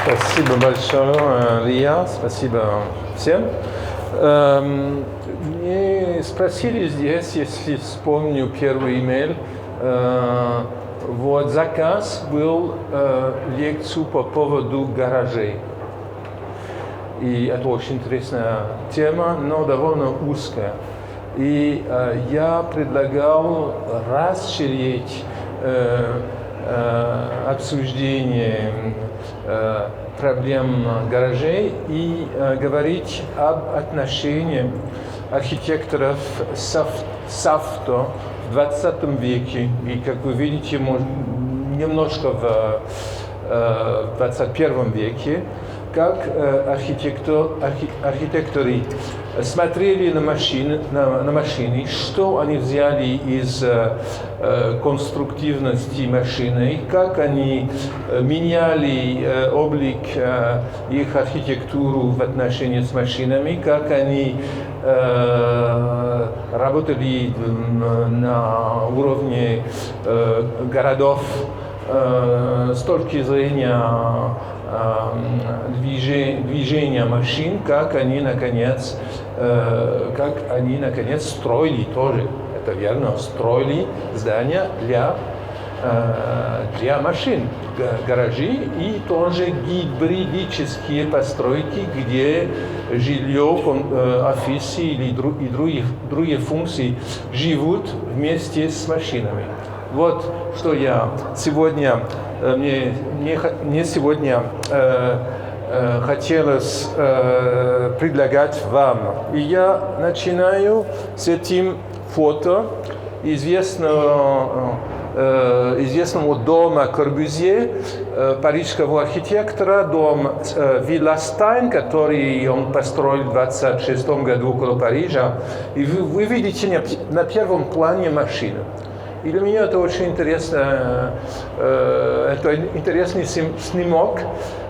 Спасибо большое, Рия, спасибо всем. Мне спросили здесь, если вспомню первый имейл, вот заказ был лекцию по поводу гаражей. И это очень интересная тема, но довольно узкая. И я предлагал расширить обсуждение проблем гаражей и говорить об отношении архитекторов с авто в 20 веке. И, как вы видите, немножко в 21 веке, как архитекторы смотрели на машины, что они взяли из конструктивности машины, как они меняли облик их архитектуру в отношении с машинами, как они работали на уровне городов с точки зрения движения машин, как они наконец строили тоже, это верно, строили здания для машин, гаражи и тоже гибридические постройки, где жилье, офисы или другие функции живут вместе с машинами. Вот что я сегодня, мне сегодня хотелось предлагать вам. И я начинаю с этим фото известного дома Корбюзье, парижского архитектора, дом Вилла Стайн, который он построил в 1926 году около Парижа. И вы видите на первом плане машину. И для меня это очень интересно, это интересный снимок,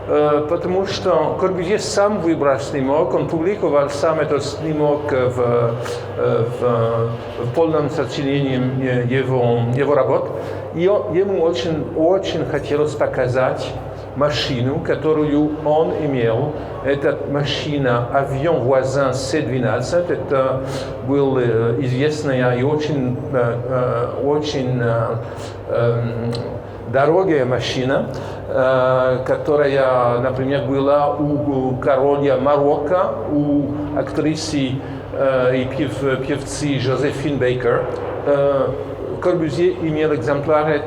потому что Корбюзье сам выбрал снимок, он публиковал сам этот снимок в полном сочинении его работ. И ему очень хотелось показать машину, которую он имел. Это машина Avion Voisin C12. Это была известная и очень дорогая машина, которая, например, была у короля Марокко, у актрисы и певцы Жозефин Бейкер. Корбюзье имел экземпляр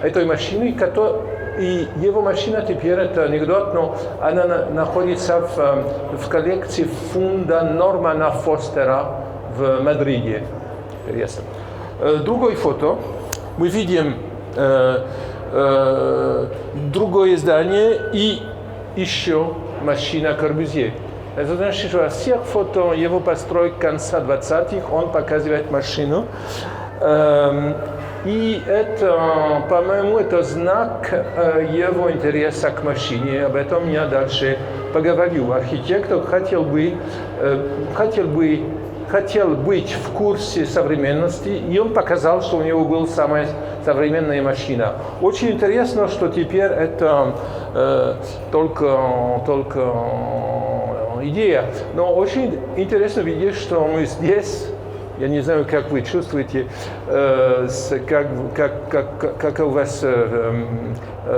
этой машины, и его машина теперь, это анекдот, но она находится в коллекции фонда Нормана Фостера в Мадриде. Интересно. Другое фото. Мы видим другое здание и еще машина Корбюзье. Это значит, что всех фото его постройки конца 20-х он показывает машину. И это, по-моему, это знак его интереса к машине. Об этом я дальше поговорю. Архитектор хотел быть в курсе современности, и он показал, что у него была самая современная машина. Очень интересно, что теперь это только идея. Но очень интересно видеть, что мы здесь. Я не знаю, как вы чувствуете, как у вас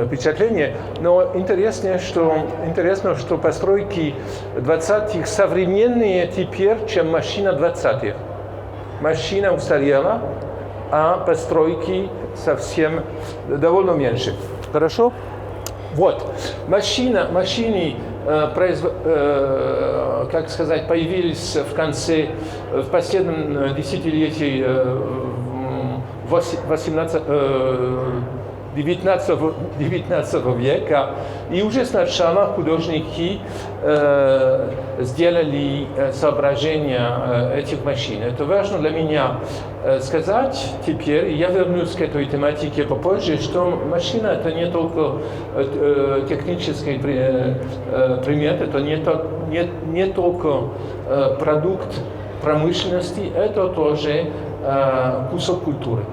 впечатление, но интересно, что постройки 20-х современные теперь, чем машина 20-х. Машина устарела, а постройки совсем довольно меньше. Хорошо? Вот. Машины как сказать, появились в последнем десятилетии 19 века, и уже сначала художники сделали соображения этих машин. Это важно для меня сказать теперь, и я вернусь к этой тематике попозже, что машина это не только технический предмет, это не только продукт промышленности, это тоже кусок культуры.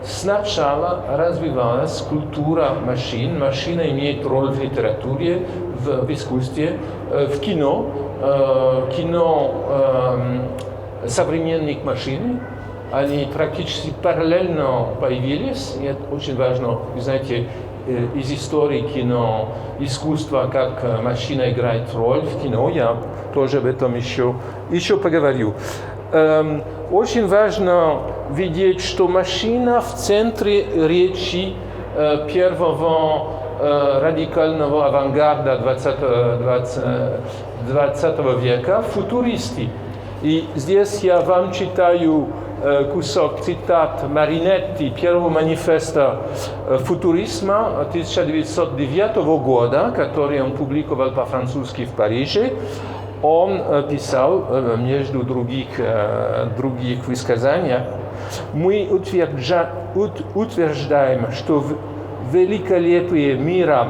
Сначала развивалась культура машин. Машина имеет роль в литературе, в искусстве, в кино. Кино современных машин. Они практически параллельно появились. И это очень важно, вы знаете, из истории кино, искусства, как машина играет роль в кино. Я тоже об этом еще поговорю. Очень важно видеть, что машина в центре речи первого радикального авангарда 20 века, футуристы. И здесь я вам читаю кусок цитат Маринетти, первого манифеста футуризма 1909 года, который он публиковал по-французски в Париже. Он писал, между других высказаний, мы утверждаем, что великолепие мира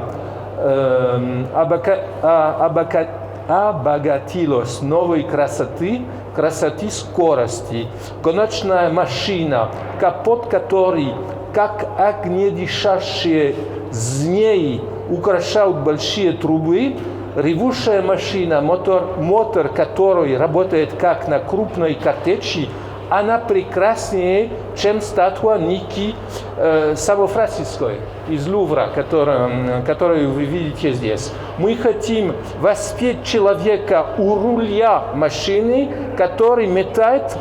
обогатилось новой красоты скорости. Конечная машина, капот которой, как огнедышащие змеи, украшают большие трубы, ревущая машина, мотор которой работает как на крупной картечи, она прекраснее, чем статуя Ники Саво-Франциской из Лувра, которую вы видите здесь. Мы хотим воспеть человека у руля машины, который метает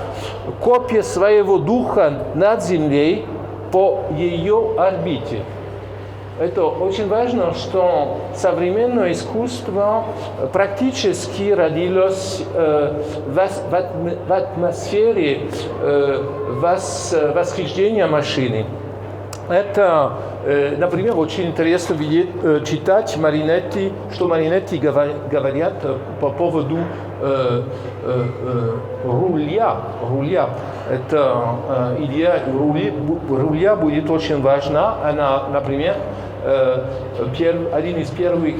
копья своего духа над землей по ее орбите. Это очень важно, что современное искусство практически родилось в атмосфере восхищения машины. Это, например, очень интересно читать Маринетти, что Маринетти говорят по поводу руля. Эта идея руля будет очень важна. Она, например, один из первых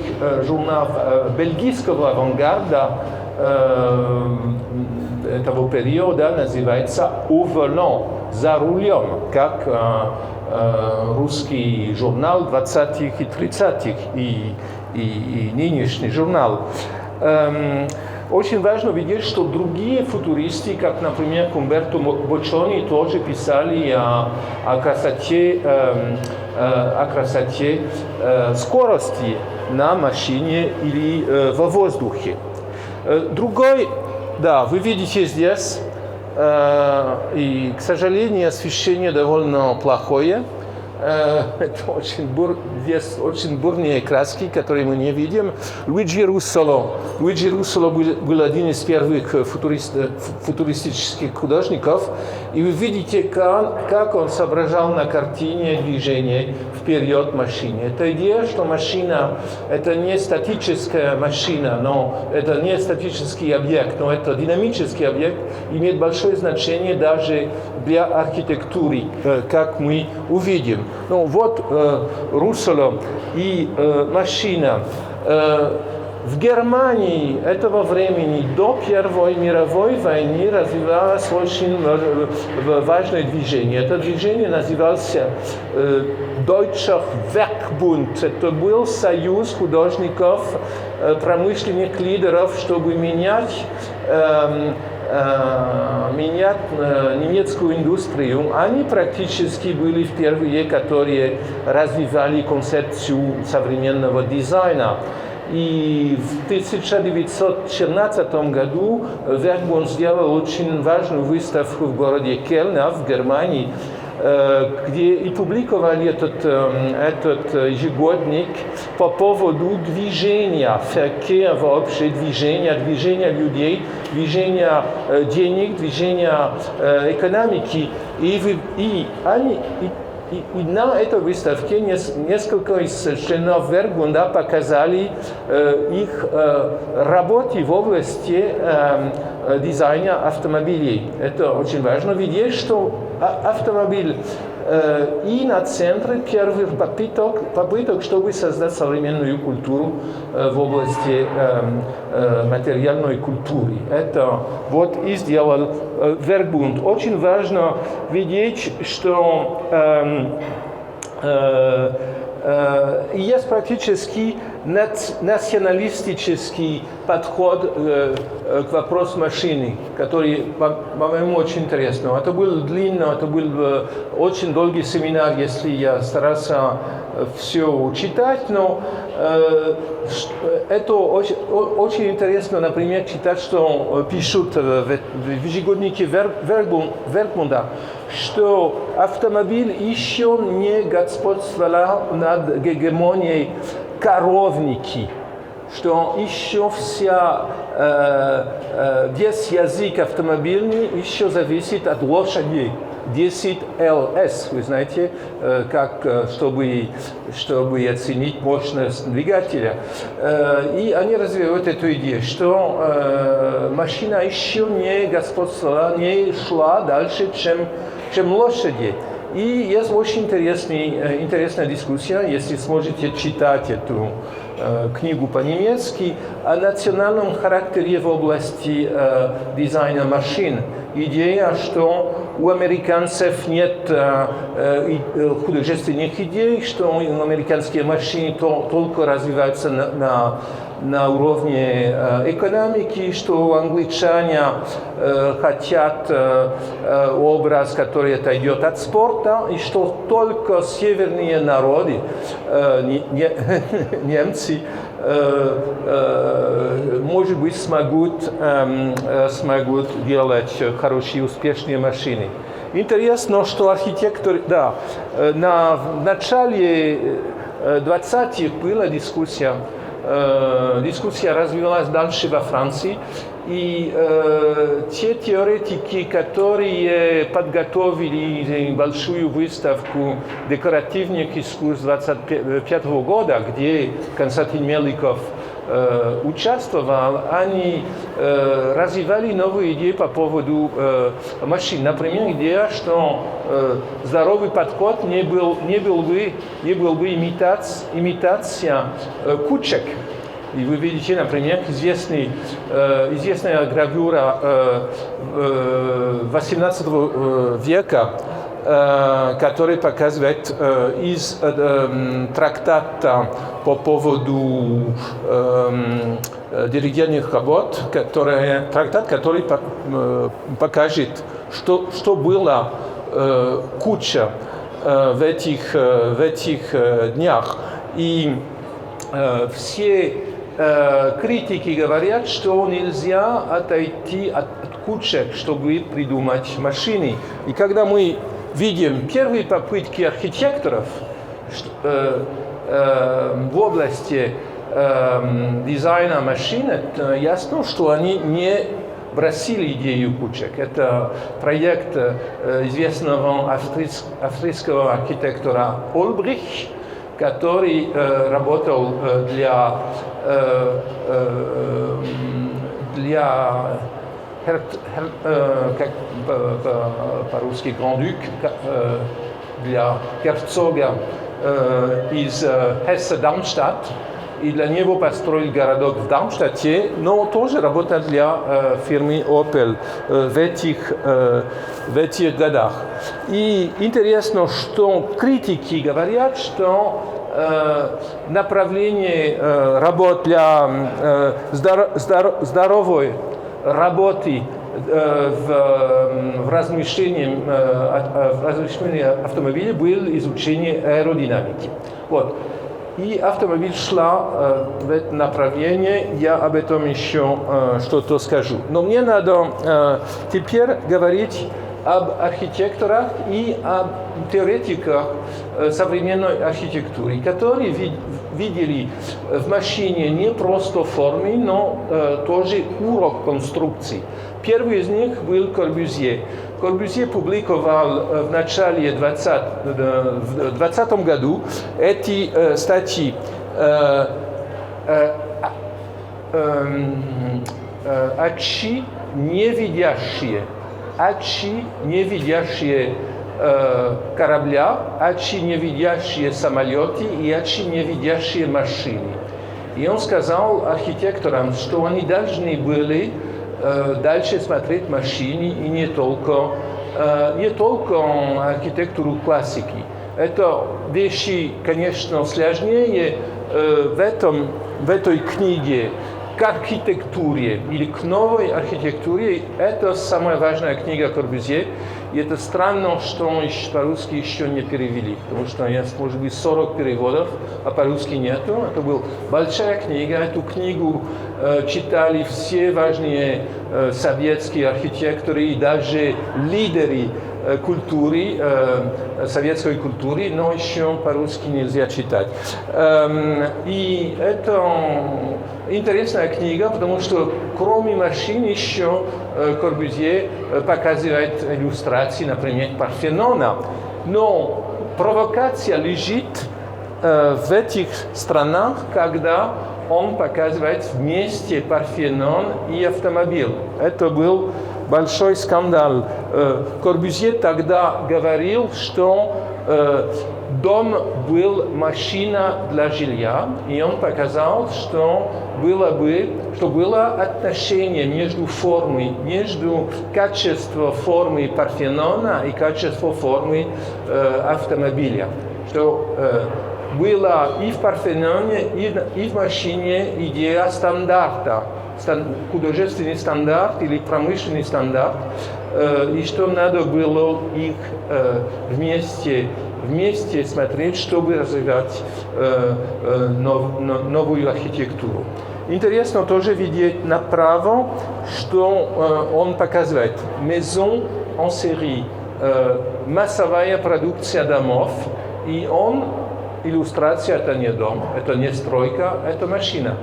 журналов бельгийского авангарда этого периода называется «Au volant», «За рулем», как русский журнал 20-х и 30-х и нынешний журнал. Очень важно видеть, что другие футуристы, как, например, Умберто Боччони, тоже писали о красоте скорости на машине или во воздухе. Другой, да, вы видите здесь, и, к сожалению, освещение довольно плохое. Это здесь очень бурные краски, которые мы не видим. Луиджи Руссоло был один из первых футуристических художников. И вы видите, как он соображал на картине движение вперед машины. Это идея, что машина – это не статическая машина, но это не статический объект, но это динамический объект, имеет большое значение даже для архитектуры, как мы увидим. Ну, вот Руссоло и машина. В Германии этого времени до Первой мировой войны развивалось очень важное движение. Это движение называлось Deutscher Werkbund. Это был союз художников, промышленных лидеров, чтобы менять немецкую индустрию. Они практически были первые, которые развивали концепцию современного дизайна. И в 1914 году Werkbund сделал очень важную выставку в городе Кельна в Германии, где и публиковали этот ежегодник по поводу движения, verkehr вообще, движения людей, движения денег, движения экономики. И на этой выставке несколько из членов Werkbunda показали их работы в области дизайна автомобилей. Это очень важно видеть, что автомобиль и на центре первых попыток, чтобы создать современную культуру в области материальной культуры. Это вот и сделал Werkbund. Очень важно видеть, что есть практически националистический подход к вопросу машины, который, по-моему, очень интересный. Это был длинный, это был очень долгий семинар, если я старался все читать, но это очень интересно, например, читать, что пишут в ежегоднике Werkbunda, что автомобиль еще не господствовал над гегемонией коровники, что еще весь язык автомобильный еще зависит от лошадей. 10 ЛС, вы знаете, чтобы оценить мощность двигателя. И они развивают эту идею, что машина еще не господствовала, не шла дальше, чем лошади. И есть очень интересная дискуссия, если сможете читать эту книгу по-немецки, о национальном характере в области дизайна машин. Идея, что у американцев нет художественных идей, что американские машины только развиваются на уровне экономики, что англичане хотят образ, который отойдет от спорта, и что только северные народы, немцы, может быть, смогут делать хорошие, успешные машины. Интересно, что архитекторы, в начале 20-х была дискуссия развивалась дальше во Франции, и те теоретики, которые подготовили большую выставку декоративных искусств 1925 года, где Константин Меликов участвовал, они развивали новые идеи по поводу машин. Например, идея, что здоровый подход не был бы имитация кучек. И вы видите, например, известная гравюра XVIII века, который показывает из трактата по поводу деревянных работ, трактат, который покажет, что было куча в этих днях. И все критики говорят, что нельзя отойти от кучек, чтобы придумать машины. И когда мы видим первые попытки архитекторов в области дизайна машин, это ясно, что они не бросили идею кучек. Это проект известного австрийского архитектора Ольбрих, который работал для как по-русски гранд-дюк, для герцога из Хессе-Дармштадт, и для него построил городок в Дармштадте, но тоже работал для фирмы Opel в этих годах. И интересно, что критики говорят, что направление работ для здоровой работы в размещении автомобиля было изучение аэродинамики. Вот. И автомобиль шла в это направление, я об этом еще что-то скажу. Но мне надо теперь говорить об архитекторах и об теоретиках современной архитектуры, которые видели в машине не просто формы, но тоже урок конструкции. Первый из них был Корбюзье. Корбюзье публиковал в начале 2020 году эти статьи очи, не видящие корабля, очень невидящие самолеты и очень невидящие машины. И он сказал архитекторам, что они должны были дальше смотреть машины и не только архитектуру классики. Это вещи, конечно, сложнее в этой книге к архитектуре или к новой архитектуре. Это самая важная книга Корбюзье. И это странно, что по-русски еще не перевели, потому что есть, может быть, 40 переводов, а по-русски нету. Это была большая книга. Эту книгу читали все важные советские архитекторы и даже лидеры культуры, советской культуры, но еще по-русски нельзя читать. И это интересная книга, потому что кроме машин еще Корбюзье показывает иллюстрации, например, Парфенона. Но провокация лежит в этих странах, когда он показывает вместе Парфенон и автомобиль. Это был большой скандал. Корбюзье тогда говорил, что дом был машина для жилья, и он показал, что было отношение между качеством формы Парфенона и качеством формы автомобиля. Что была и в Парфеноне, и в машине идея стандарта, художественный стандарт или промышленный стандарт, и что надо было их вместе смотреть, чтобы развивать новую архитектуру. Интересно тоже видеть направо, что он показывает. Maison en série, массовая продукция домов, и иллюстрация – это не дом, это не стройка, это машина.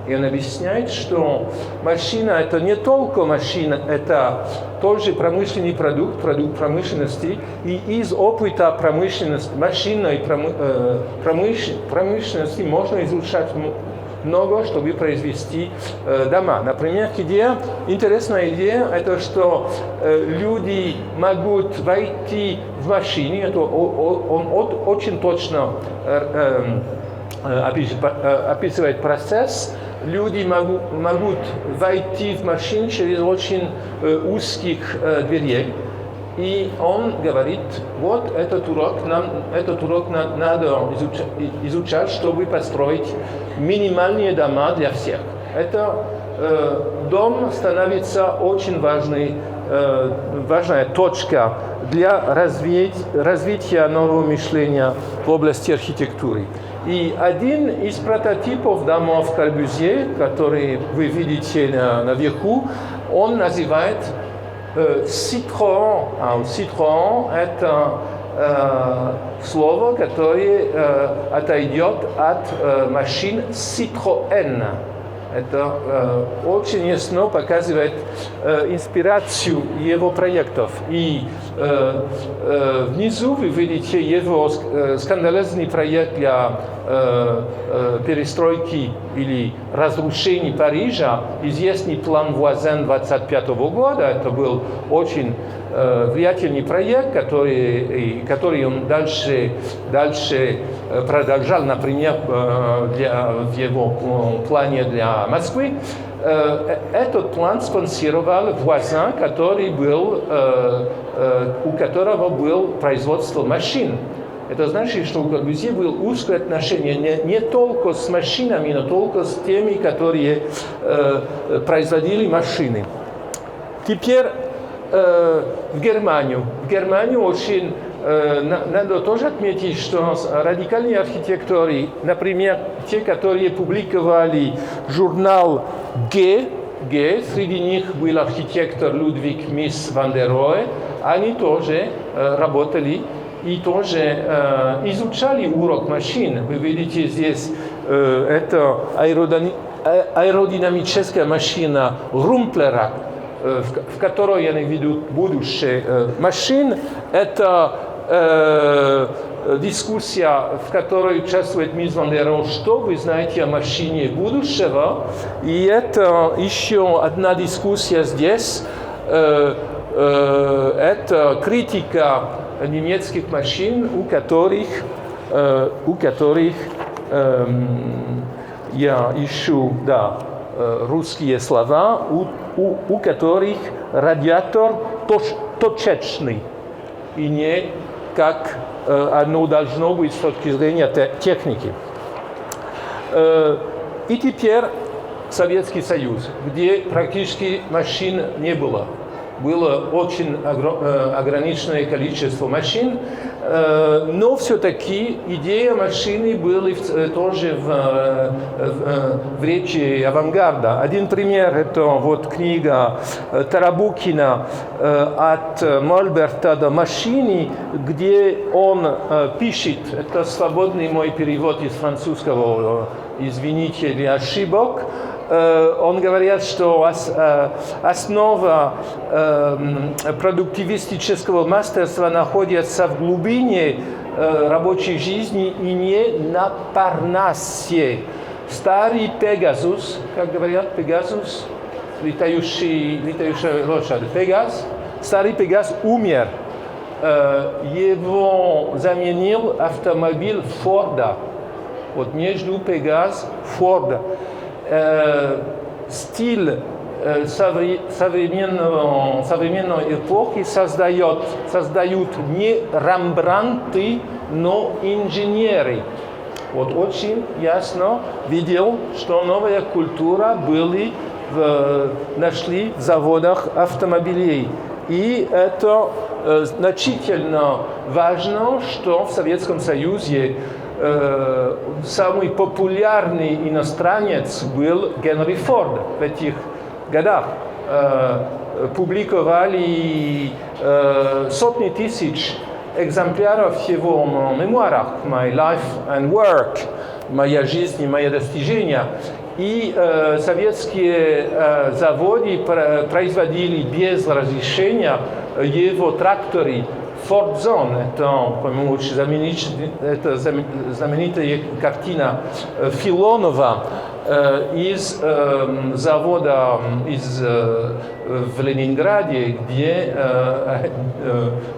И он объясняет, что машина – это не только машина, это тоже промышленный продукт промышленности. И из опыта машинной промышленности можно изучать много, чтобы произвести дома. Например, интересная идея – это что люди могут войти в машине, это он очень точно описывает процесс. Люди могут войти в машину через очень узких дверей. И он говорит, вот этот урок надо изучать, чтобы построить минимальные дома для всех. Дом становится очень важная точка для развития нового мышления в области архитектуры. И один из прототипов домов Корбюзье, который вы видите наверху, он называет Citroën. Citroën – это слово, которое отойдет от машин Citroën. Это очень ясно показывает инспирацию его проектов. И внизу вы видите его скандалозный проект для перестройки или разрушения Парижа, известный план Voisin 25 года. Это был очень влиятельный проект, который он дальше продолжал, например, в его плане для Москвы. Этот план спонсировал Voisin, у которого было производство машин. Это значит, что у Корбюзье было узкое отношение не только с машинами, но только с теми, которые производили машины. Теперь в Германию. В Германию очень надо тоже отметить, что радикальные архитекторы, например, те, которые публиковали журнал G, среди них был архитектор Людвиг Mies van der Rohe, они тоже работали и тоже изучали урок машин. Вы видите здесь, это аэродинамическая машина Румплера, в которой они ведут будущее машин. Это дискуссия, в которой участвует Mies van der Rohe, что вы знаете о машине будущего. И это еще одна дискуссия здесь. Это критика немецких машин, у которых я ищу, да, русские слова, у которых радиатор точечный, и не как оно должно быть с точки зрения техники. И теперь Советский Союз, где практически машин не было. Было очень ограниченное количество машин, но все-таки идея машины была тоже в речи авангарда. Один пример – это вот книга Тарабукина «От Мольберта до машины», где он пишет, это свободный мой перевод из французского, извините, или ошибок, он говорит, что основа продуктивистического мастерства находится в глубине рабочей жизни и не на Парнасе. Старый Пегасус, как говорят, Пегасус, летающая лошадь, Пегас, старый Пегас умер. Его заменил автомобиль Форда. Вот между Пегас и Форда. Стиль современной эпохи создают не Рембрандты, но инженеры. Вот очень ясно видел, что новая культура нашли в заводах автомобилей. И это значительно важно, что в Советском Союзе самый популярный иностранец был Генри Форд в этих годах. Публиковали сотни тысяч экземпляров его мемуарах «My Life and Work», «Моя жизнь и мои достижения». И советские заводы производили без разрешения его тракторы Ford Zone, это, по-моему, очень знаменитая картина Филонова из завода в Ленинграде, где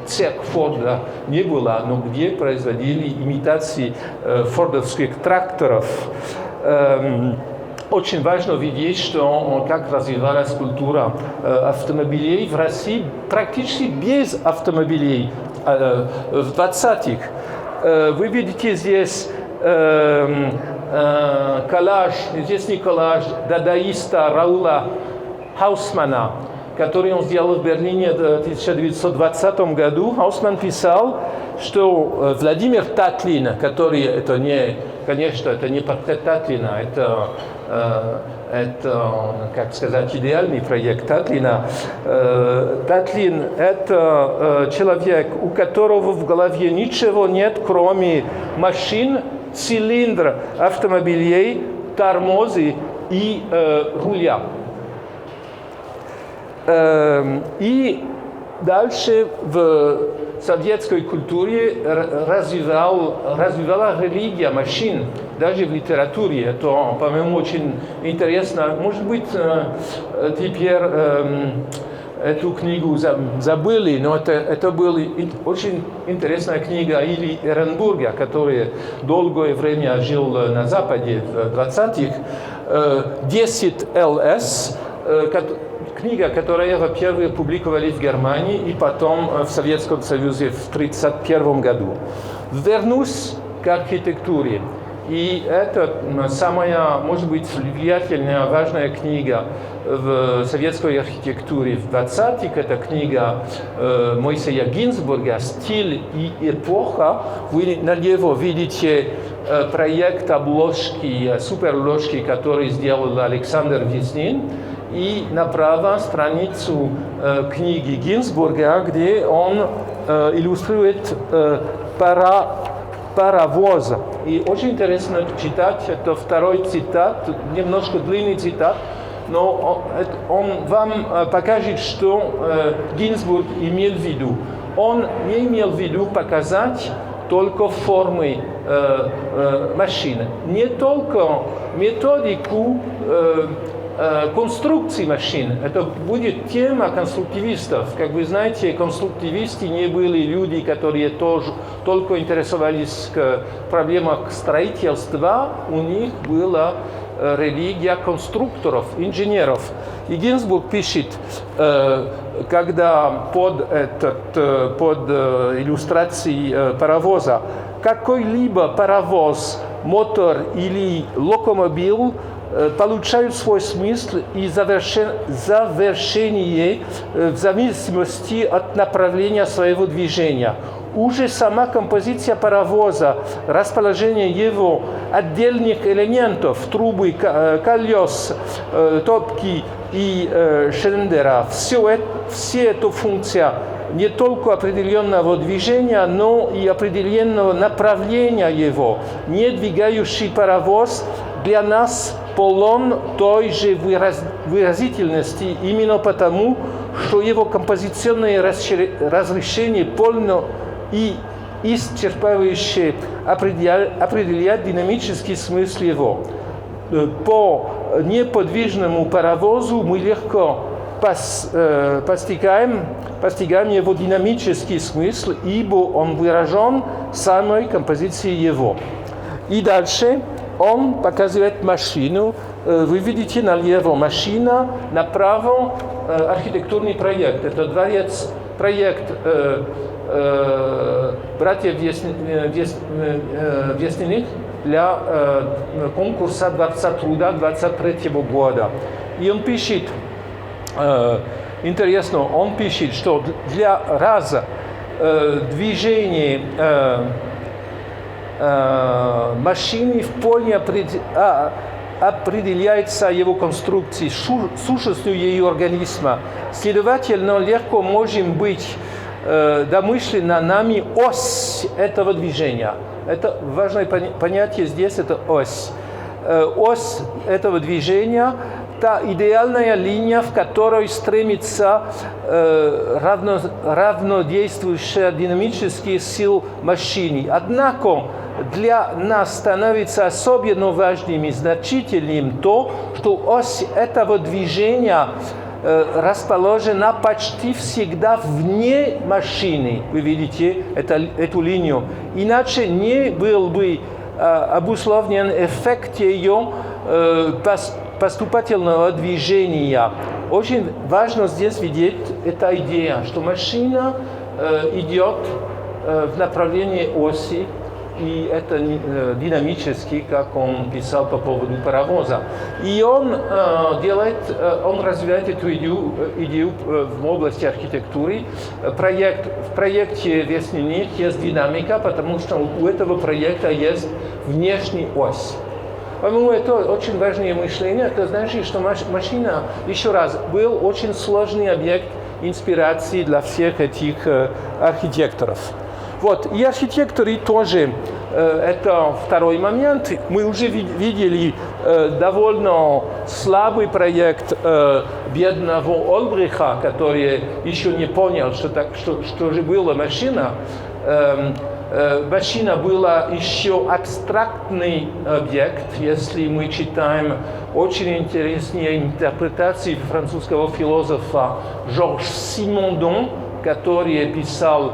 цех Форда не было, но где производили имитации фордовских тракторов. Очень важно видеть, что как развивалась культура автомобилей в России практически без автомобилей в 20-х. Вы видите здесь коллаж, здесь не коллаж, дадаиста Раула Хаусмана, который он сделал в Берлине в 1920 году. Хаусман писал, что Владимир Татлин, который, это не, конечно, это не портрет Татлина, это, как сказать, идеальный проект Татлина. Татлин – это человек, у которого в голове ничего нет, кроме машин, цилиндр автомобилей, тормозы и руля. И дальше в советской культуре развивала религия машин, даже в литературе. Это, по-моему, очень интересно. Может быть, теперь эту книгу забыли, но это была очень интересная книга Ильи Эренбурга, который долгое время жил на Западе в 20-х. 10 ЛС, книга, которую, во-первых, публиковали в Германии и потом в Советском Союзе в 1931 году. Вернусь к архитектуре. И это самая, может быть, влиятельная, важная книга в советской архитектуре в 20-х. Это книга Моисея Гинзбурга «Стиль и эпоха». Вы налево видите проект обложки, суперобложки, который сделал Александр Веснин. И направо страницу книги Гинзбурга, где он иллюстрирует паровоз. И очень интересно читать, это второй цитат, немножко длинный цитат, но он вам покажет, что Гинзбург имел в виду. Он не имел в виду показать только формы машины, не только методику конструкции машин. Это будет тема конструктивистов. Как вы знаете, конструктивисты не были люди, которые тоже только интересовались проблемах строительства. У них была религия конструкторов, инженеров. И Гинзбург пишет, когда под иллюстрацией паровоза какой-либо паровоз, мотор или локомотив получают свой смысл и завершение в зависимости от направления своего движения. Уже сама композиция паровоза, расположение его отдельных элементов, трубы, колес, топки и шендера, все это функция не только определенного движения, но и определенного направления его. Не двигающий паровоз для нас полон той же выразительности именно потому, что его композиционное разрешение полно и исчерпывающе определяет динамический смысл его. По неподвижному паровозу мы легко постигаем его динамический смысл, ибо он выражен самой композицией его. И дальше он показывает машину. Вы видите налево машина, направо архитектурный проект. Это дворец, проект братьев Вестниных для конкурса Дворца труда 23 года. И он пишет, интересно, он пишет, что для движения машины вполне определяется его конструкцией, сущностью ее организма. Следовательно, легко может быть домышлена нами ось этого движения. Это важное понятие здесь, это ось. Ось этого движения – та идеальная линия, в которой стремится равнодействующая динамические сил машины. Однако для нас становится особенно важным и значительным то, что ось этого движения расположена почти всегда вне машины. Вы видите эту линию. Иначе не был бы обусловлен эффект ее поступательного движения. Очень важно здесь видеть эта идея, что машина идет в направлении оси, и это динамически, как он писал по поводу паровоза. И он развивает эту идею в области архитектуры. В проекте Вестниных есть динамика, потому что у этого проекта есть внешняя ось. По-моему, это очень важное мышление. Это значит, что машина, еще раз, был очень сложный объект инспирации для всех этих архитекторов. Вот. И архитекторы тоже, это второй момент. Мы уже видели довольно слабый проект бедного Ольбриха, который еще не понял, что же была машина. Машина была еще абстрактный объект, если мы читаем очень интересные интерпретации французского философа Жорж Симондон, который писал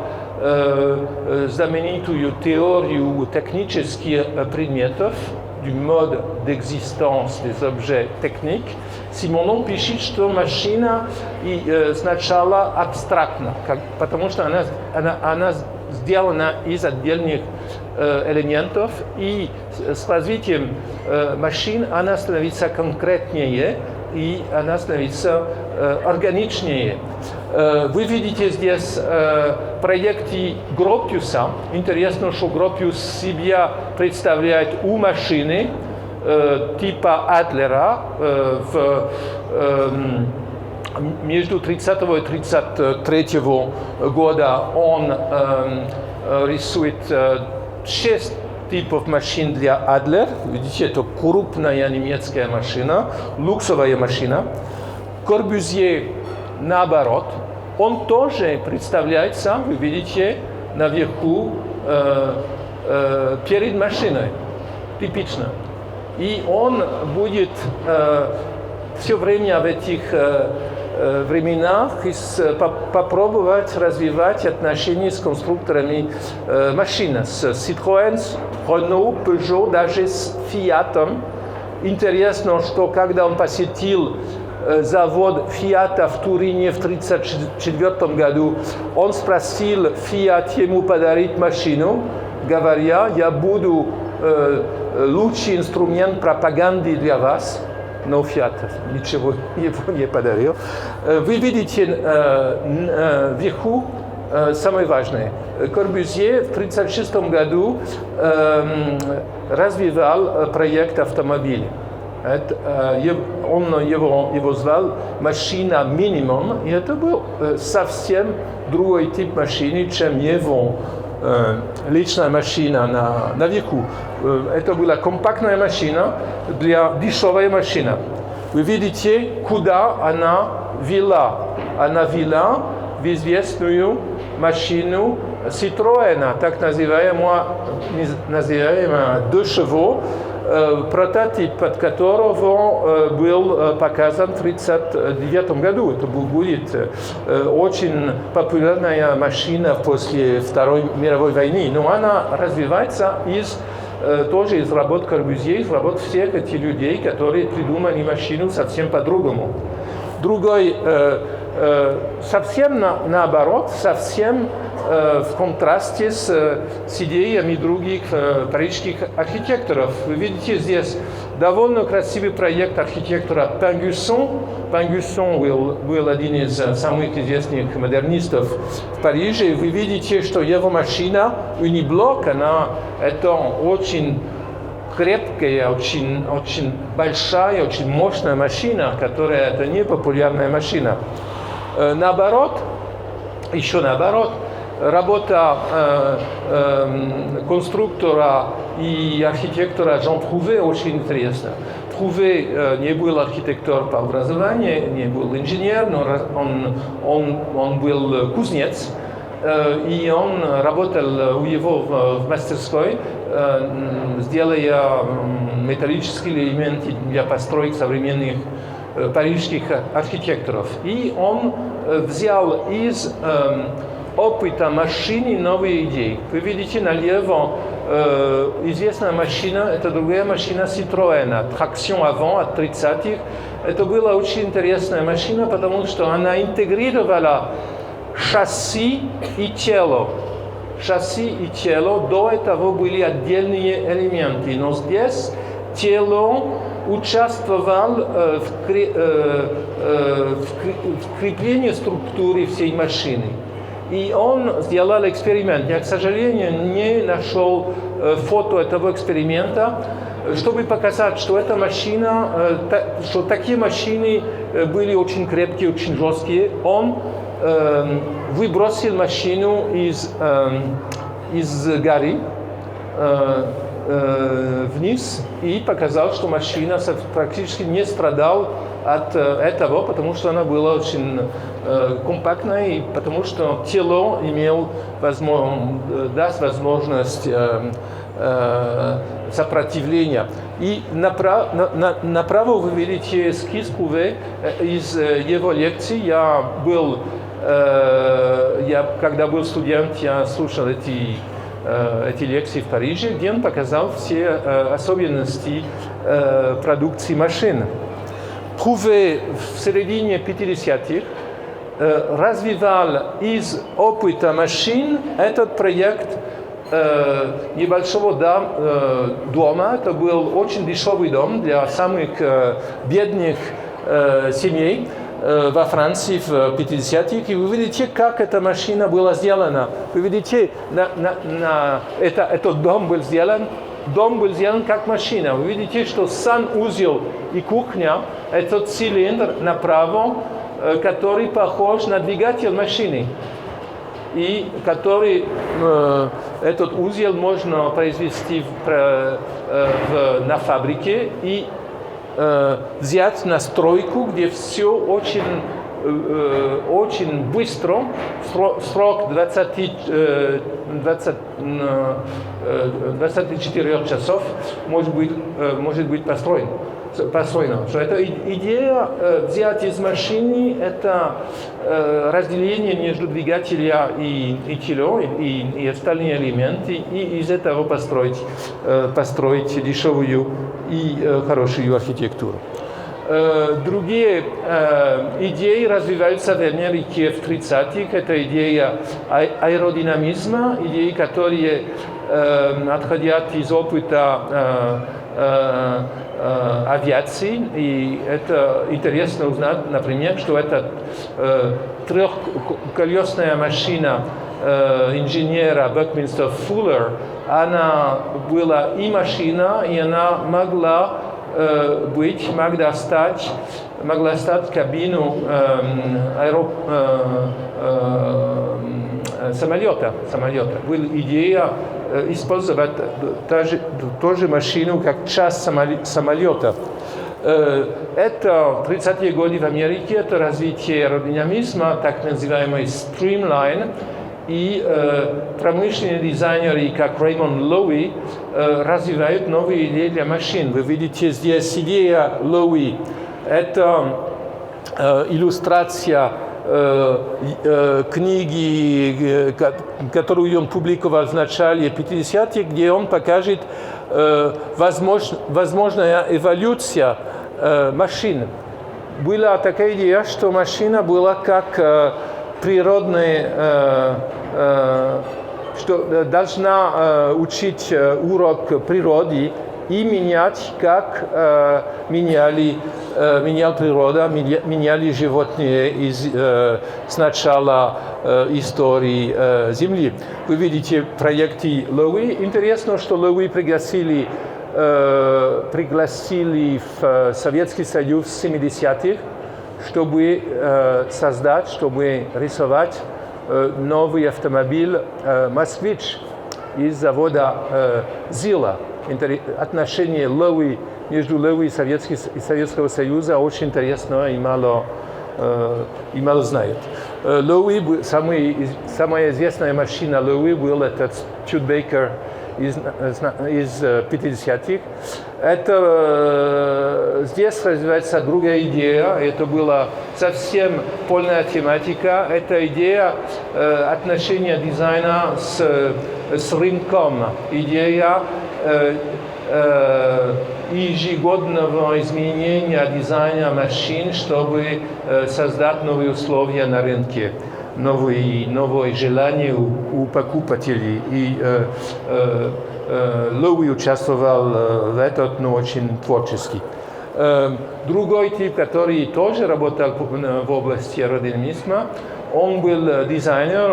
знаменитую теорию технических предметов, du mode d'existence des objets techniques. Симондон пишет, что машина сначала абстрактна, потому что она сделана из отдельных элементов, и с развитием машин она становится конкретнее, и она становится органичнее. Вы видите здесь проекты Гропиуса. Интересно, что Гропиус себя представляет у машины типа Адлера между 30 и 33 года он рисует 6 типов машин для Адлер. Видите, это крупная немецкая машина, люксовая машина. Корбюзье наоборот. Он тоже представляется, вы видите, наверху перед машиной. Типично. И он будет все время в этих временах попробовать развивать отношения с конструкторами машин, с Citroën, с Renault, Peugeot, даже с Fiat. Интересно, что когда он посетил завод Fiat в Турине в 1934 году, он спросил Fiat ему подарить машину, говоря, я буду лучший инструмент пропаганды для вас. Но Fiat ничего его не подарил. Вы видите вверху самое важное. Корбюзье в 1936 году развивал проект автомобиля. Он его звал «Машина минимум», и это был совсем другой тип машины, чем его личная машина наверху. Это была компактная машина для дешевой машины. Вы видите, куда она вела. Она вела в известную машину Citroën, так называемую 2 chevaux, прототип от которого был показан в 1939 году. Это будет очень популярная машина после Второй мировой войны. Но она развивается тоже из работ Корбюзье, из работ всех этих людей, которые придумали машину совсем по-другому. Другой, совсем наоборот, совсем в контрасте с идеями других парижских архитекторов. Вы видите здесь довольно красивый проект архитектора Pingusson. Pingusson был один из самых известных модернистов в Париже. Вы видите, что его машина Uniblok, это очень крепкая, очень большая, очень мощная машина, которая это не популярная машина. Наоборот, работа конструктора и архитектора Жан Пруве очень интересна. Пруве не был архитектор по образованию, не был инженер, но он был кузнец. И он работал у него в мастерской, делая металлические элементы для построек современных парижских архитекторов. И он взял из опыта машины новые идеи. Вы видите налево известная машина, это другая машина Citroën, тракцион avant от 30-х. Это была очень интересная машина, потому что она интегрировала шасси и тело. Шасси и тело, до этого были отдельные элементы, но здесь тело участвовал в креплении структуры всей машины. И он сделал эксперимент. Я, к сожалению, не нашел фото этого эксперимента, чтобы показать, что эта машина, что такие машины были очень крепкие, очень жесткие. Он выбросил машину из горы вниз и показал, что машина практически не страдала от этого, потому что она была очень компактная и потому что тело даст возможность сопротивления. И направо вы видите эскиз Пруве из его лекций. Когда был студент, я слушал эти лекции в Париже, где он показал все особенности продукции машин. Пруве в середине 50-х развивал из опыта машин этот проект небольшого дома. Это был очень дешевый дом для самых бедных семей во Франции в 50-х. И вы видите, как эта машина была сделана. Вы видите, этот дом был сделан как машина. Вы видите, что санузел и кухня – это цилиндр направо, который похож на двигатель машины. И этот узел можно произвести на фабрике и взять на стройку, где все очень быстро, в срок 24 часов может быть построен. построено. Что это идея взять из машины это разделение между двигателем и телом и остальные элементы, и из этого построить дешевую и хорошую архитектуру. Другие идеи развиваются в Америке в 30-х. Это идея аэродинамизма, идеи, которые отходят из опыта авиации. И это интересно узнать, например, что эта трехколесная машина инженера Buckminster Fuller, она была и машина, и она могла стать кабину самолета. Была идея использовать тоже машину как часть самолета. Это 30-е годы в Америке, это развитие аэродинамизма, так называемый streamline. И промышленные дизайнеры, как Реймонд Лоуи, развивают новые идеи для машин. Вы видите здесь идея Лоуи. Это иллюстрация книги, которую он публиковал в начале 50-х, где он покажет возможная эволюция машин. Была такая идея, что машина была как природная, что должна учить урок природы и менять, как меняла природа, меняли животные с начала истории Земли. Вы видите проекты Лоуи. Интересно, что Лоуи пригласили в Советский Союз в 70-х, чтобы чтобы рисовать новый автомобиль «Москвич» из завода «Зила». Отношения Лоуи между Лоуи и Советского Союза очень интересно и мало знают. Лоуи, самая известная машина Лоуи был этот Studebaker из 50-х. Здесь развивается другая идея. Это была совсем полная тематика. Это идея отношения дизайна с рынком. Идея ежегодного изменения дизайна машин, чтобы создать новые условия на рынке. Новые желания у покупателей. И Лоуи участвовал в этом, но очень творчески. Другой тип, который тоже работал в области аэродинамизма, он был дизайнер,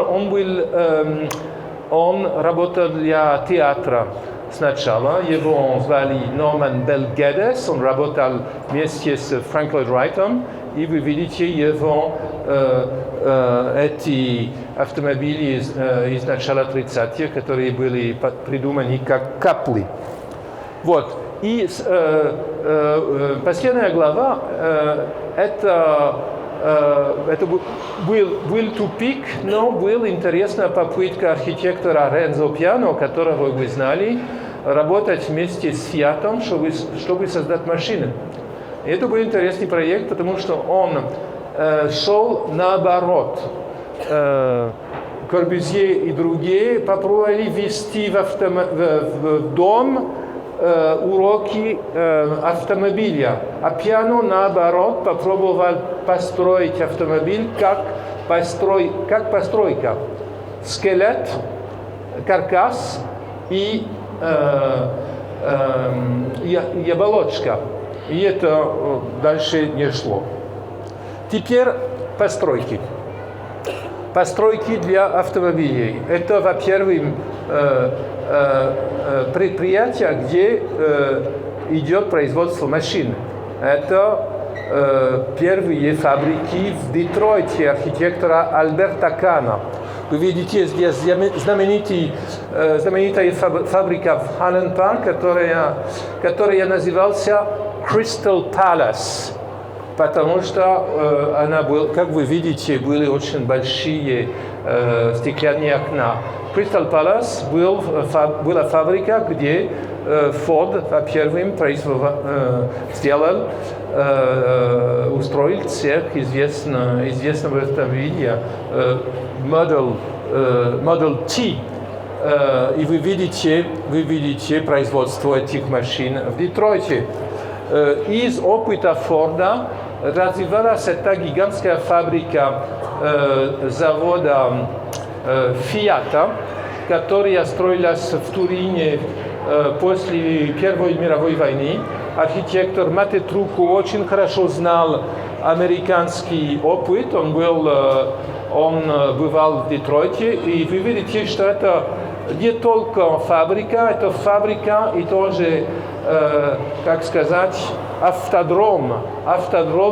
он работал для театра сначала. Его звали Норман Белл Геддес, он работал вместе с Фрэнк Ллойд Райтом. И вы видите его эти автомобили из начала 30-х, которые были придуманы как каплы. Вот. И последняя глава это был тупик, но была интересная попытка архитектора Ренцо Пиано, которого вы знали, работать вместе с Фиатом, чтобы создать машины. И это был интересный проект, потому что он шел наоборот. Корбюзье и другие попробовали ввести в дом уроки автомобиля. А Пиано, наоборот, попробовал построить автомобиль как постройка. Скелет, каркас и оболочка. И это дальше не шло. Теперь постройки. Постройки для автомобилей. Это, во-первых, предприятия, где идет производство машин. Это первые фабрики в Детройте архитектора Альберта Кана. Вы видите здесь знаменитая фабрика в Хайленд Парк, которая назывался Crystal Palace. потому что она была, как вы видите, были очень большие стеклянные окна. Crystal Palace была фабрика, где Ford первым устроил цех известного автомобиля Model T. И вы видите производство этих машин в Детройте. Из опыта Форда развивалась эта гигантская фабрика завода Фиата, которая строилась в Турине после Первой мировой войны. Архитектор Мате Труко очень хорошо знал американский опыт. Он бывал в Детройте, и вы видите, что это не только фабрика, это фабрика и тоже, как сказать, автодром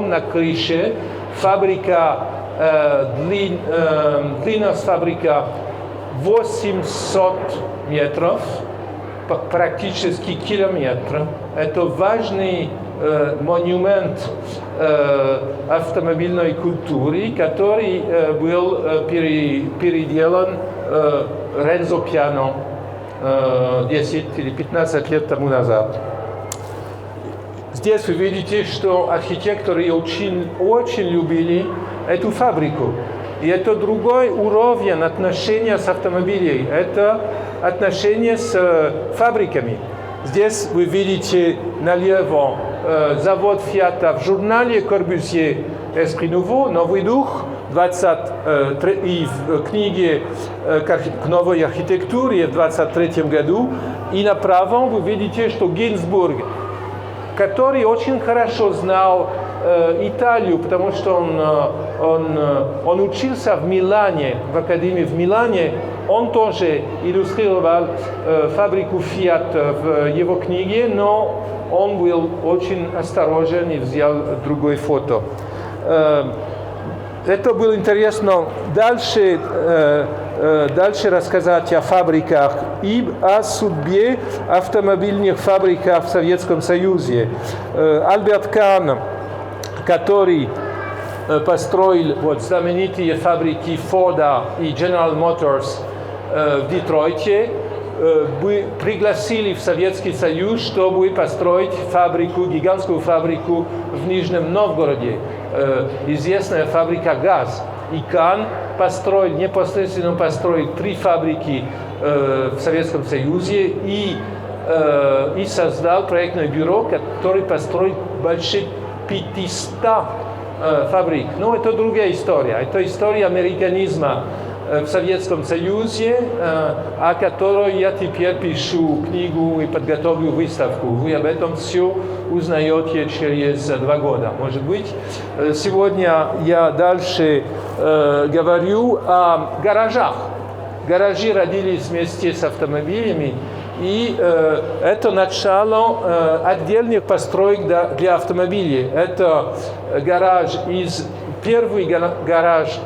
на крыше. Фабрика, длинность фабрика 800 метров, практически километр. Это важный монумент автомобильной культуры, который был переделан Ренцо Пиано 10 или 15 лет тому назад. Здесь вы видите, что архитекторы очень любили эту фабрику. И это другой уровень отношения с автомобилем. Это отношения с фабриками. Здесь вы видите налево завод Фиата в журнале Corbusier Esprit Nouveau, Новый дух, и в книге к новой архитектуре в 23 году. И направо вы видите, что Гинзбург, который очень хорошо знал Италию, потому что он учился в Милане, в академии в Милане. Он тоже иллюстрировал фабрику Fiat в его книге, но он был очень осторожен и взял другое фото. Это было интересно дальше рассказать о фабриках и о судьбе автомобильных фабрик в Советском Союзе. Альберт Kahn, который построил знаменитые фабрики Форда и General Motors в Детройте, пригласили в Советский Союз, чтобы построить гигантскую фабрику в Нижнем Новгороде, известная фабрика ГАЗ. И Kahn непосредственно построил 3 фабрики в Советском Союзе и создал проектное бюро, которое построит больше 500 фабрик. Но это другая история. Это история американизма в Советском Союзе, о которой я теперь пишу книгу и подготовлю выставку. Вы об этом все узнаете через 2 года, может быть. Сегодня я дальше говорю о гаражах. Гаражи родились вместе с автомобилями, и это начало отдельных построек для автомобилей. Это первый гараж,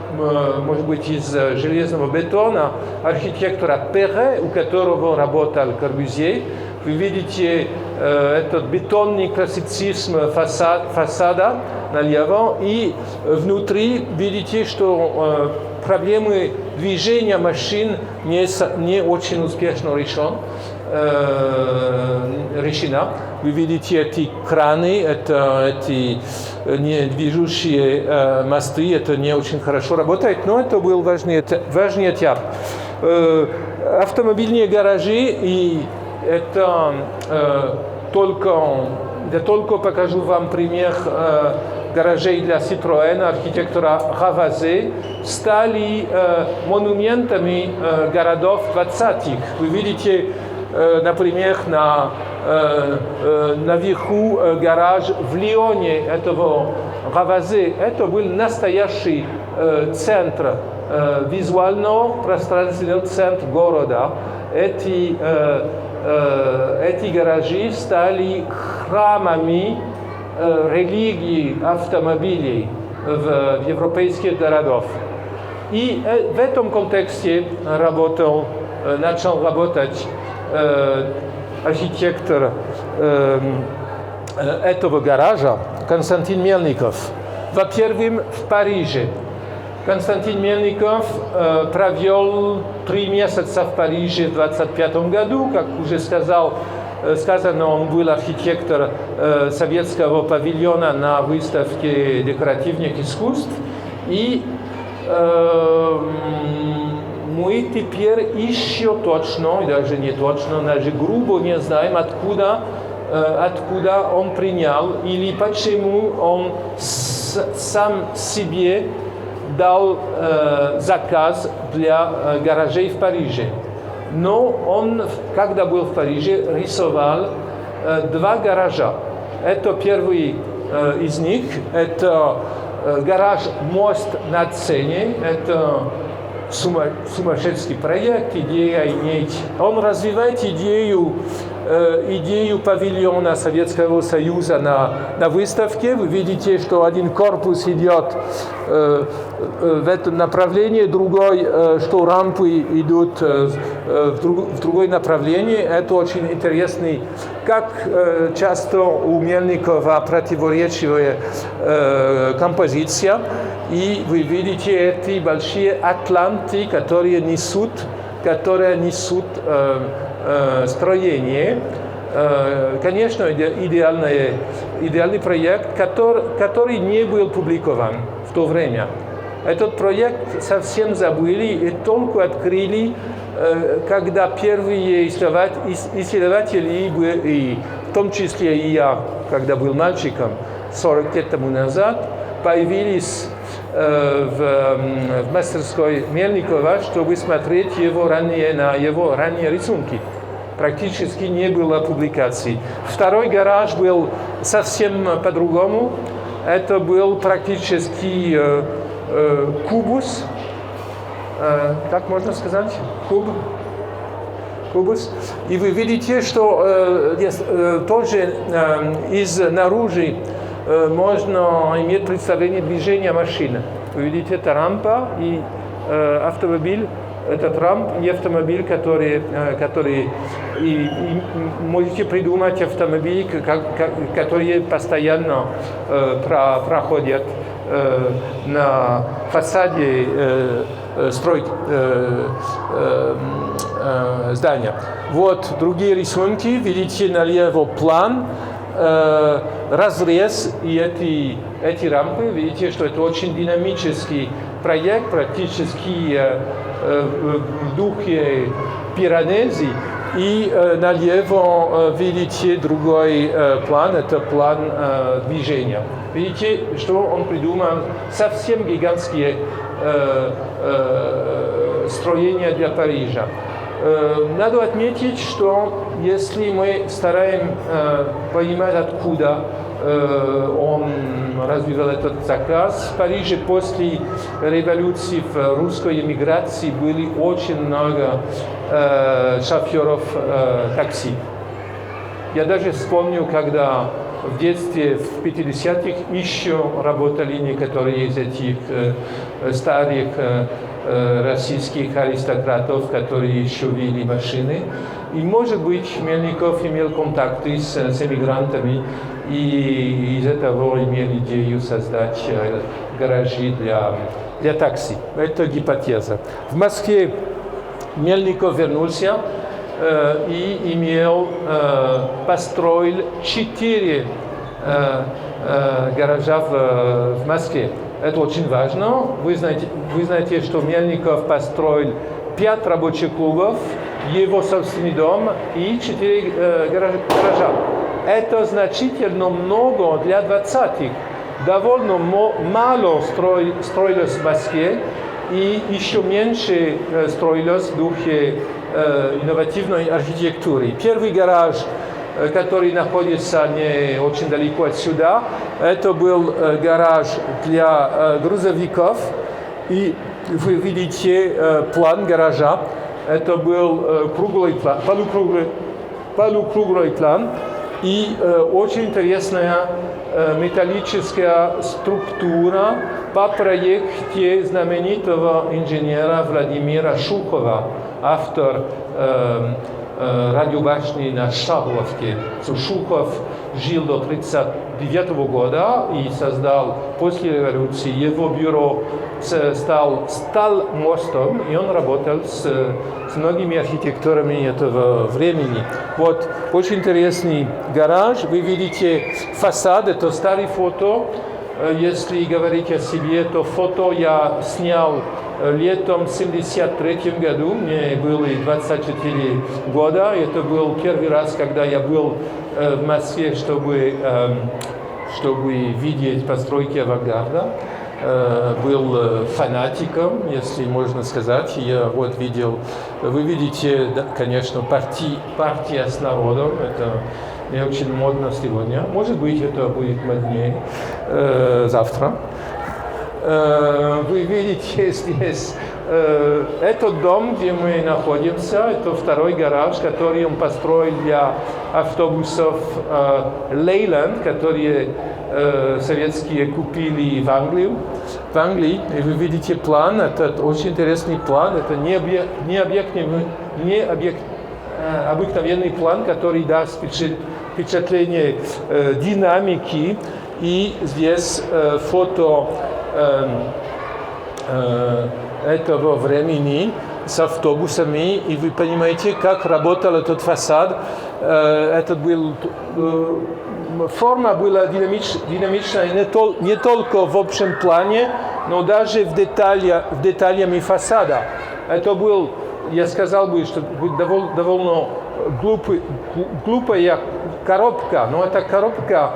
может быть, из железного бетона архитектора Перре, у которого работал Корбюзье. Вы видите этот бетонный классицизм фасада налево, и внутри видите, что проблемы движения машин не очень успешно решена. Вы видите эти краны, эти недвижущие мосты, это не очень хорошо работает, но это был важный этап. Автомобильные гаражи, и это только покажу вам пример гаражей для Citroën, архитектора Ravazé, стали монументами городов 20-х. Вы видите, например, наверху гараж в Лионе этого Ravazé. Это был настоящий центр, визуально-пространственный центр города. Эти гаражи стали храмами религии автомобилей в европейских городах. И в этом контексте начал работать архитектор этого гаража, Константин Мельников. Во-первых, в Париже. Константин Мельников провел 3 месяца в Париже в 1925 году. Как уже сказано, он был архитектор советского павильона на выставке декоративных искусств. И мы теперь еще точно, даже не точно, даже грубо не знаем, откуда он принял или почему он сам себе дал заказ для гаражей в Париже. Но он, когда был в Париже, рисовал 2 гаража. Это первый из них, это гараж «Мост на Сене», это сумасшедший проект, идея иметь. Он развивает идею павильона Советского Союза на выставке. Вы видите, что один корпус идет в этом направлении, другой, что рампы идут в другое направление. Это очень интересный, как часто у Мельникова противоречивая композиция. И вы видите эти большие атланты, которые несут строение. Конечно, идеальный проект, который не был публикован в то время. Этот проект совсем забыли и только открыли, когда первые исследователи, и в том числе и я, когда был мальчиком, 40 лет тому назад, появились в мастерской Мельникова, чтобы смотреть на его ранние рисунки. Практически не было публикаций. Второй гараж был совсем по-другому. Это был практически кубус. Так можно сказать? Кубус. И вы видите, что тоже изнаружи можно иметь представление движения машины. Вы видите, это рампа и автомобиль, этот рамп и автомобиль, который и можете придумать автомобили, которые постоянно проходят на фасаде здания. Вот другие рисунки, видите налево план, разрез и эти рампы. Видите, что это очень динамический проект, практически в духе Пиранези. И налево видите другой план, это план движения. Видите, что он придумал совсем гигантские строения для Парижа. Надо отметить, что если мы стараемся понимать, откуда он развивал этот заказ, в Париже после революции в русской эмиграции были очень много шоферов такси. Я даже вспомнил, когда в детстве, в 50-х, еще работали некоторые из этих старых российских аристократов, которые еще вели машины. И, может быть, Мельников имел контакты с эмигрантами и из этого имел идею создать гаражи для такси. Это гипотеза. В Москве Мельников вернулся и построил 4 гаража в Москве. Это очень важно. Вы знаете, что Мельников построил 5 рабочих клубов, его собственный дом и 4 гаража. Это значительно много для 20-х. Довольно мало строилось в Москве и еще меньше строилось в духе инновативной архитектуры. Первый гараж, который находится не очень далеко отсюда, это был гараж для грузовиков. И вы видите план гаража. Это был полукруглый план и очень интересная металлическая структура по проекте знаменитого инженера Владимира Шухова, автор радиобашни на Шабловке. Шухов жил до 1939 года и создал после революции его бюро, стал мостом, и он работал с многими архитекторами этого времени. Вот очень интересный гараж. Вы видите фасад, это старое фото. Если говорить о себе, то фото я снял летом 1973 году. Мне было 24 года. Это был первый раз, когда я был в Москве, чтобы видеть постройки авангарда. Был фанатиком, если можно сказать. Я вот видел, вы видите, да, конечно, партия с народом. Это не очень модно сегодня. Может быть, это будет моднее завтра. Вы видите здесь этот дом, где мы находимся. Это второй гараж, который он построил для автобусов Leyland, которые советские купили в Англии. И вы видите план, это очень интересный план, это обыкновенный план, который даст впечатление динамики. И здесь фото этого времени с автобусами, и вы понимаете, как работал этот фасад. Форма была динамичная не только в общем плане, но даже в деталями фасада. Это был, я сказал бы, что довольно глупая коробка, но эта коробка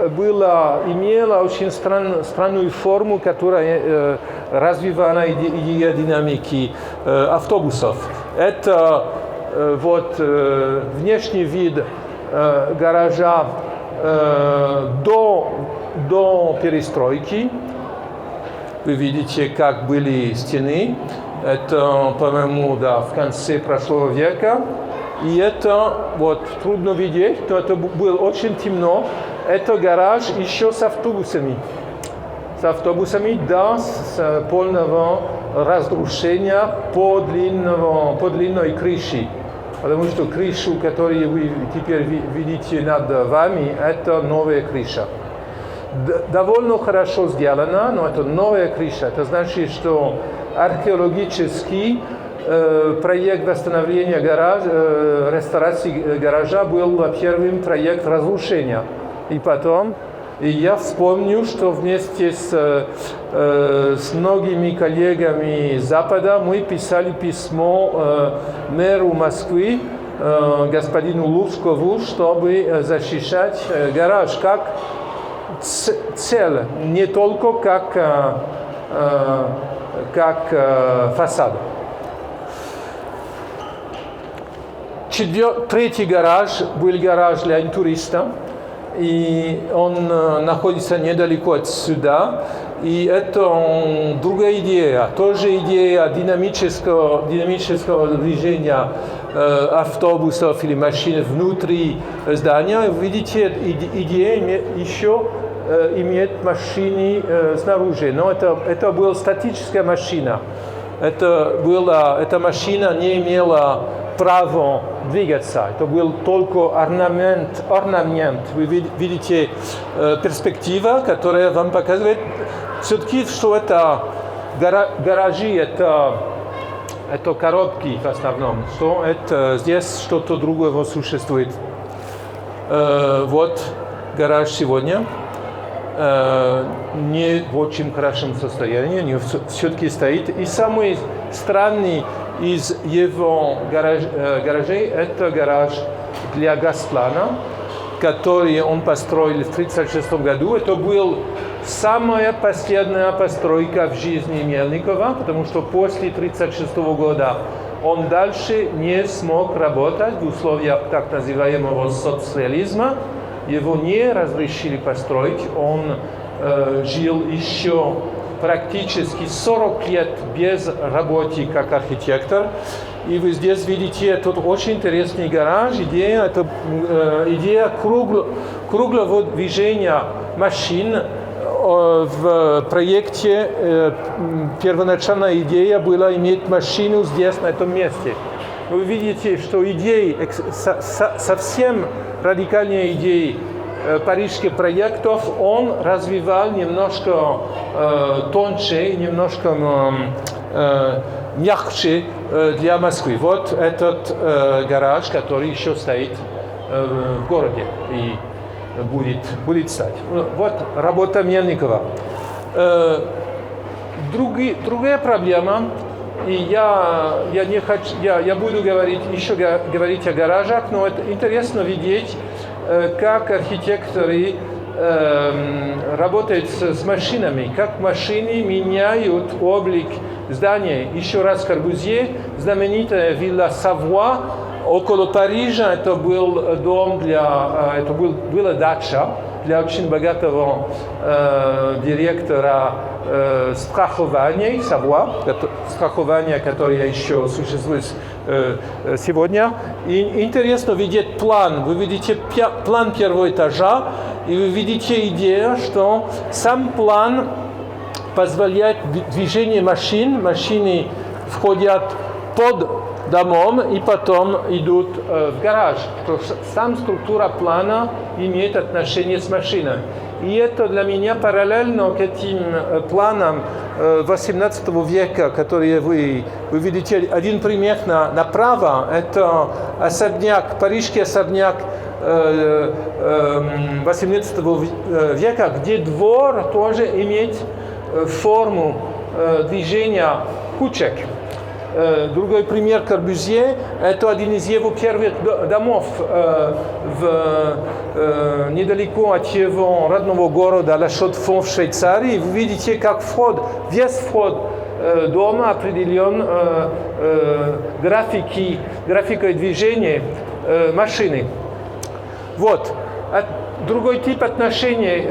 имела очень странную форму, которая развивала идею динамики автобусов. Это вот внешний вид гаража до перестройки. Вы видите, как были стены. Это, по-моему, да, в конце прошлого века. И это, вот, трудно видеть, но это было очень темно. Это гараж еще с автобусами. Да, с полного разрушения по длинной крыше. Потому что крышу, которую вы теперь видите над вами, это новая крыша. Довольно хорошо сделана, но это новая крыша. Это значит, что археологический проект восстановления реставрации гаража был первым проектом разрушения. И потом я вспомню, что вместе с многими коллегами с Запада мы писали письмо мэру Москвы, господину Лужкову, чтобы защищать гараж как цель, не только как фасад. Третий гараж был гараж для туристов. И он находится недалеко отсюда. И это другая идея, тоже идея динамического движения автобусов или машин внутри здания. Видите, идея еще имеет машины снаружи, но это была статическая машина. Эта машина не имела право двигаться. Это был только орнамент. Вы видите перспектива, которая вам показывает все-таки, что это гаражи, это коробки в основном, что это здесь что-то другое существует. Вот гараж сегодня. Не в очень хорошем состоянии, но все-таки стоит. И самый странный из его гаражей – это гараж для Газплана, который он построил в 1936 году. Это была самая последняя постройка в жизни Мельникова, потому что после 1936 года он дальше не смог работать в условиях так называемого социализма. Его не разрешили построить. Он жил еще практически 40 лет без работы как архитектор. И вы здесь видите этот очень интересный гараж. Идея круглого движения машин. В проекте первоначальная идея была иметь машину здесь, на этом месте. вы видите, что идеи, совсем радикальные идеи парижских проектов он развивал немножко тоньше, немножко мягче для Москвы. Вот этот гараж, который еще стоит в городе и будет стать. Вот работа Мельникова. Другая проблема, и я буду еще говорить о гаражах, но это интересно видеть, как архитекторы работают с машинами, как машины меняют облик здания. Еще раз Корбюзье, знаменитая вилла Савуа около Парижа, это был дом была дача для очень богатого директора страхования Савуа, страхование, которое еще существует сегодня. И интересно видеть план. Вы видите план первого этажа, и вы видите идею, что сам план позволяет движение машин. Машины входят под домом и потом идут в гараж. Сам структура плана имеет отношение с машиной. И это для меня параллельно к этим планам XVIII века, которые вы видите. Один пример направо, это особняк, парижский особняк XVIII века, где двор тоже имеет форму движения кучек. Другой пример Корбюзье, это один из его первых домов недалеко от его родного города Ла Шот-Фон в Швейцарии. Вы видите, как весь вход дома определен графикой движения машины. Вот. Другой тип отношений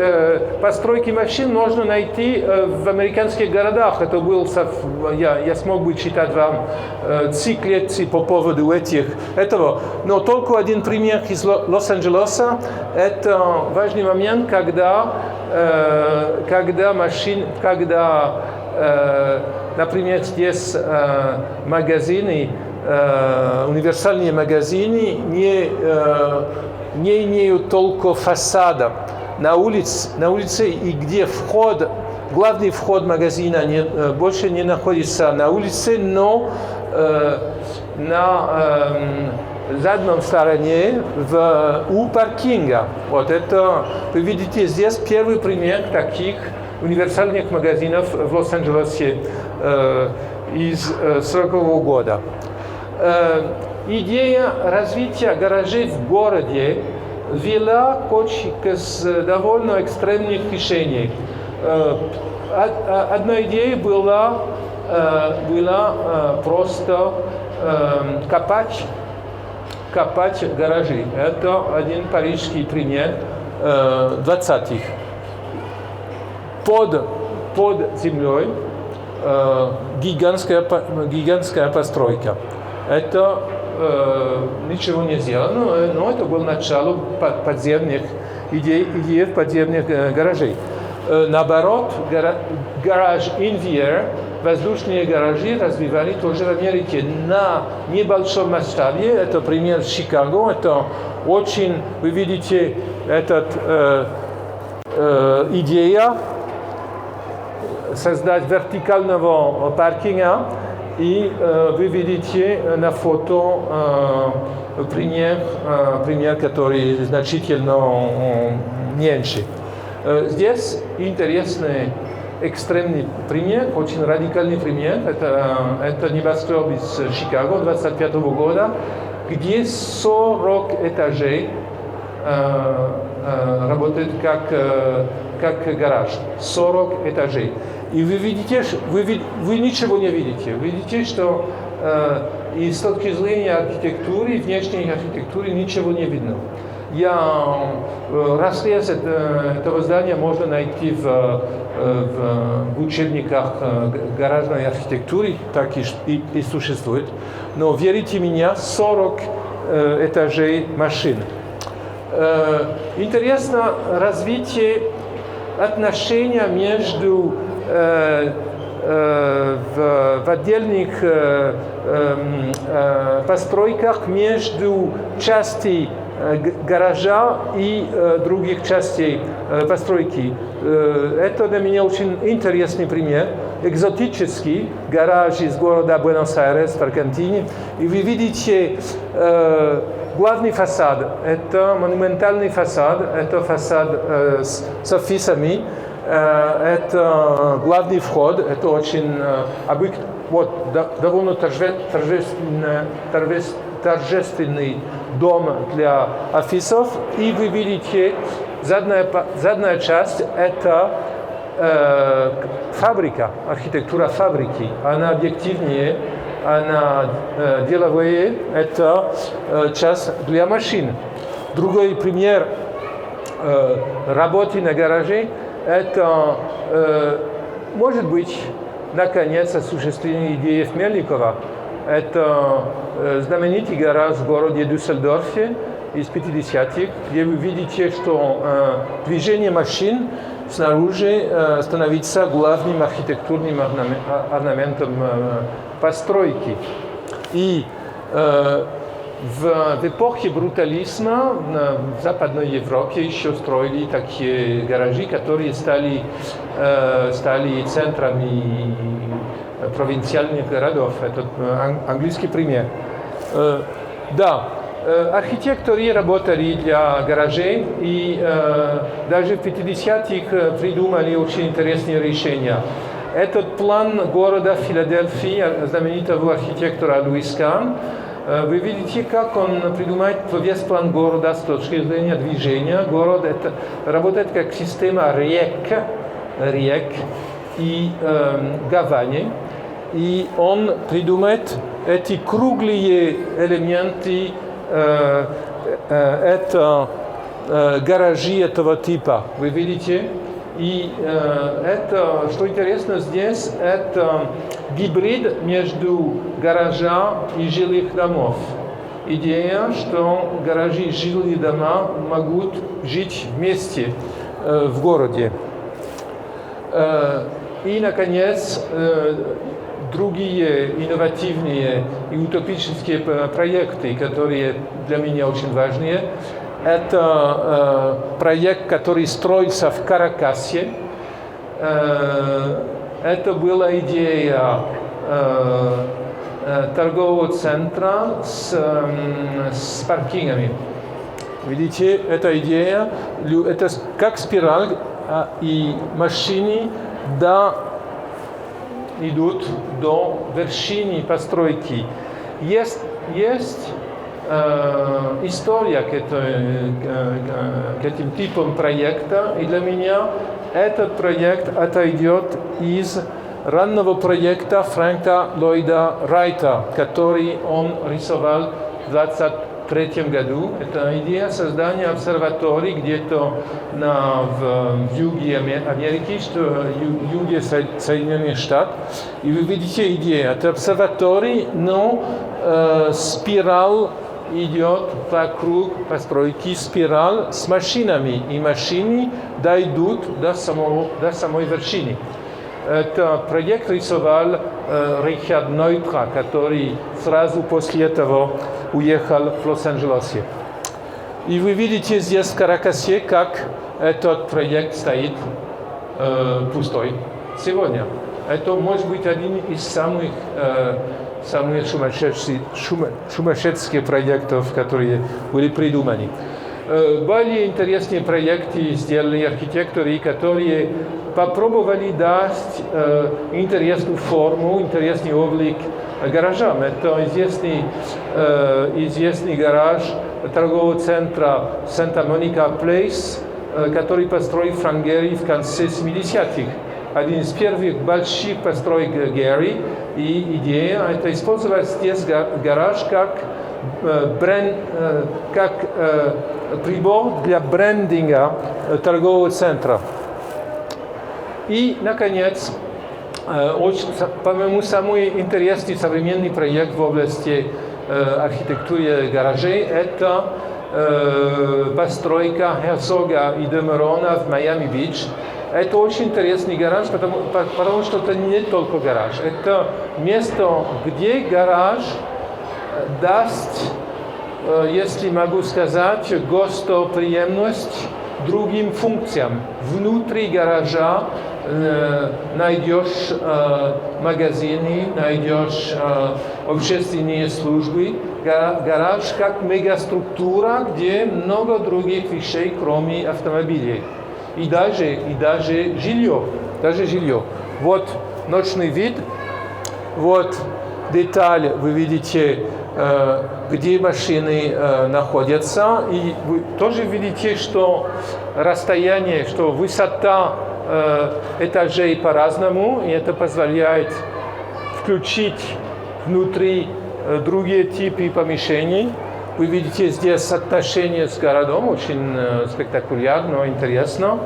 постройки машин можно найти в американских городах. Это был, я смог бы читать вам цикл лекций по поводу этого. Но только один пример из Лос-Анджелеса. Это важный момент, когда например, здесь магазины, универсальные магазины не имеют только фасада на улице, и где главный вход магазина больше не находится на улице, но на задней стороне у паркинга. Вот это, вы видите, здесь первый пример таких универсальных магазинов в Лос-Анджелесе из 1940 года. Идея развития гаражей в городе вела к довольно экстремных решениям. Одна идея была просто копать гаражи. Это один парижский пример 20-х. Под землей гигантская постройка. Это ничего не сделано, но это было начало подземных идей подземных гаражей. Наоборот, гараж Инвиер, воздушные гаражи развивали тоже в Америке на небольшом масштабе. Это пример Чикаго. Это очень, вы видите, идея создать вертикального паркинга. И вы видите на фото пример, который значительно меньше. Здесь интересный экстремный пример, очень радикальный пример. Это небоскреб из Чикаго 25 года, где 40 этажей работает как гараж. 40 этажей. И вы видите, вы ничего не видите. Вы видите, что и с точки зрения архитектуры, внешней архитектуры ничего не видно. Рассказ этого здания можно найти в учебниках гаражной архитектуры, так и существует. Но верите мне, 40 этажей машин. Интересно развитие отношения между в отдельных постройках между частей гаража и других частей постройки. Это для меня очень интересный пример. Экзотический гараж из города Буэнос-Айрес в Аргентине. И вы видите главный фасад. Это монументальный фасад. Это фасад с офисами. Это главный вход. Это очень довольно торжественный дом для офисов. И вы видите, задняя часть – это фабрика, архитектура фабрики. Она объективнее, она деловая, это часть для машин. Другой пример работы на гараже – это, может быть, наконец, осуществление идеи Мельникова. Это знаменитый гараж в городе Дюссельдорфе из 50-х, где вы видите, что движение машин снаружи становится главным архитектурным орнаментом постройки. И в эпохе брутализма в Западной Европе еще строили такие гаражи, которые стали центрами провинциальных городов. Это английский пример. Да, архитекторы работали для гаражей, и даже в 50-х придумали очень интересные решения. Этот план города Филадельфии, знаменитого архитектора Луис Кан, вы видите, как он придумает весь план города с точки зрения движения. Город работает как система рек и гавани. И он придумает эти круглые элементы, это гаражи этого типа. Вы видите? И это, что интересно здесь, это гибрид между гаража и жилых домов. Идея, что гаражи и жилые дома могут жить вместе в городе. И, наконец, другие инновативные и утопические проекты, которые для меня очень важны. Это проект, который строится в Каракасе. Это была идея торгового центра с паркингами. Видите, эта идея, это как спираль, и машины идут до вершины постройки. Есть история к этим типам проекта, и для меня этот проект отойдет из раннего проекта Фрэнка Ллойда Райта, который он рисовал в 1923 году. Это идея создания обсерваторий где-то в юге Америки, в юге Соединенных Штатов. И вы видите идею. Это обсерваторий, но спираль идет вокруг постройки, спираль с машинами, и машины дойдут до самой вершины. Это проект рисовал Рихард Неутра, который сразу после этого уехал в Лос-Анджелесе. И вы видите здесь в Каракасе, как этот проект стоит пустой сегодня. Это может быть один из самых сумасшедших проектов, которые были придуманы. Более интересные проекты сделали архитекторы, которые попробовали дать интересную форму, интересный облик гаражам. Это известный гараж торгового центра Санта-Моника Плейс, который построил Франк Герри в конце 70-х. Один из первых больших построек Герри. И идея – это использовать здесь гараж как прибор для брендинга торгового центра. И, наконец, по-моему, самый интересный современный проект в области архитектуры гаражей – это постройка Херцога и де Морона в Майами-Бич. Это очень интересный гараж, потому что это не только гараж. Это место, где гараж даст, если могу сказать, гостоприемность другим функциям. Внутри гаража найдешь магазины, найдешь общественные службы. Гараж как мегаструктура, где много других вещей, кроме автомобилей. И даже жилье. Вот ночный вид, вот деталь, вы видите, где машины находятся, и вы тоже видите, что расстояние, что высота этажей по-разному, и это позволяет включить внутри другие типы помещений. Вы видите здесь отношение с городом, очень спектакулярно, интересно.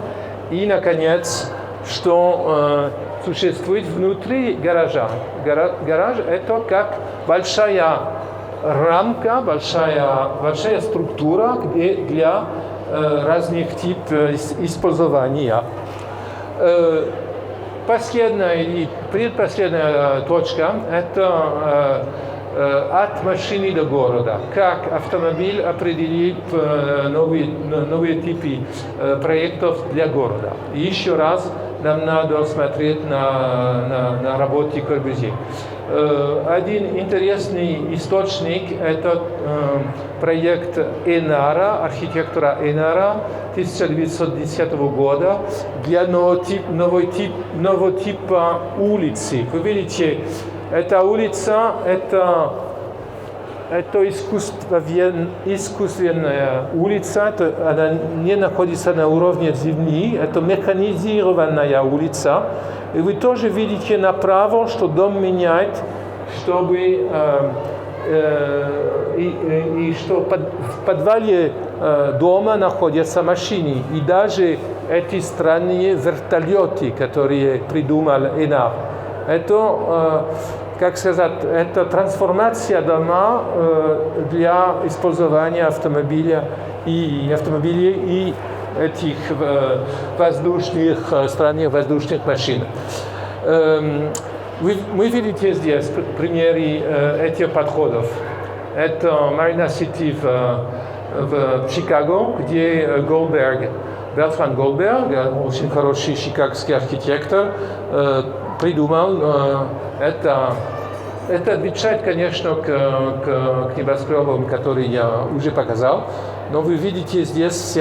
И, наконец, что существует внутри гаража. Гараж – это как большая рамка, большая структура для разных типов использования. Последняя и предпоследняя точка – это от машины до города. Как автомобиль определит новые типы проектов для города. И еще раз нам надо смотреть на работе Корбюзье. Один интересный источник – это проект Энара, архитектура Энара 1910 года для нового типа улицы. Вы видите, эта улица – это искусственная улица, она не находится на уровне земли, это механизированная улица. И вы тоже видите направо, что дом меняет, чтобы что в подвале дома находятся машины. И даже эти странные вертолеты, которые придумал Энар. Это, как сказать, это трансформация дома для использования автомобилей и этих странных воздушных машин. Вы видите здесь примеры этих подходов. Это Marina City в Чикаго, где Бертранд Голдберг, очень хороший чикагский архитектор, придумал это. Это отвечает, конечно, к небоскребам, которые я уже показал. Но вы видите здесь,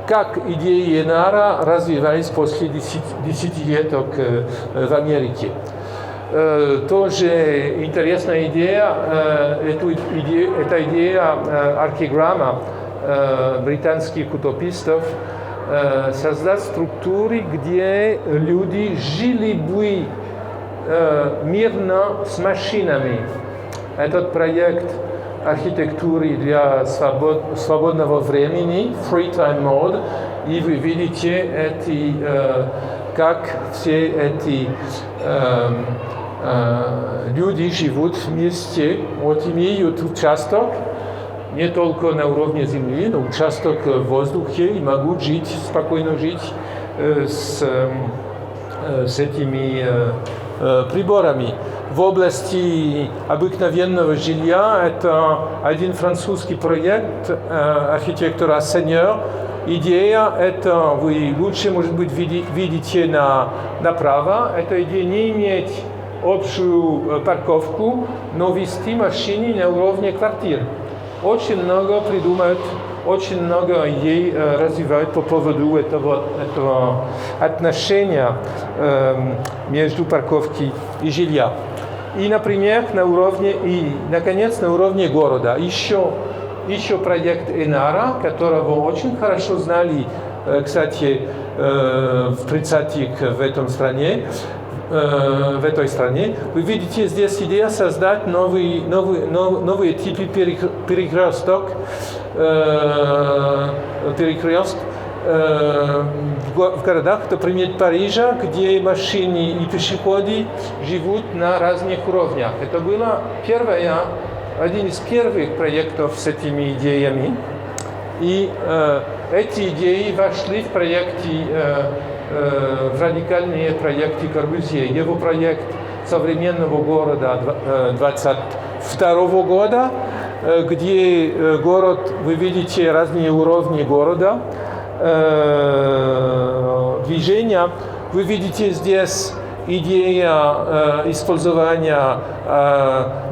как идеи Энара развивались после десятилеток в Америке. Тоже интересная идея, это идея архиграмма британских утопистов, создать структуры, где люди жили бы мирно с машинами. Этот проект архитектуры для свободного времени, free time mode, и вы видите как все эти люди живут вместе, вот имеют участок, не только на уровне земли, но участок в воздухе, и могут спокойно жить с этими приборами. В области обыкновенного жилья это один французский проект архитектора Seigneur. Идея это вы лучше, может быть, видите направо. Это идея не иметь общую парковку, но вести машины на уровне квартир. Очень много придумают, очень много идей развивают по поводу этого отношения между парковкой и жилья. И, например, наконец, на уровне города. Еще проект Энара, которого очень хорошо знали, кстати, в 30-х в этой стране. Вы видите здесь идея создать новые типы перекресток в городах, например, Парижа, где машины и пешеходы живут на разных уровнях. Это было один из первых проектов с этими идеями. И эти идеи вошли в проекты в радикальные проекты Корбюзье. Его проект современного города 22 года, где город, вы видите разные уровни города, движения. Вы видите здесь идея использования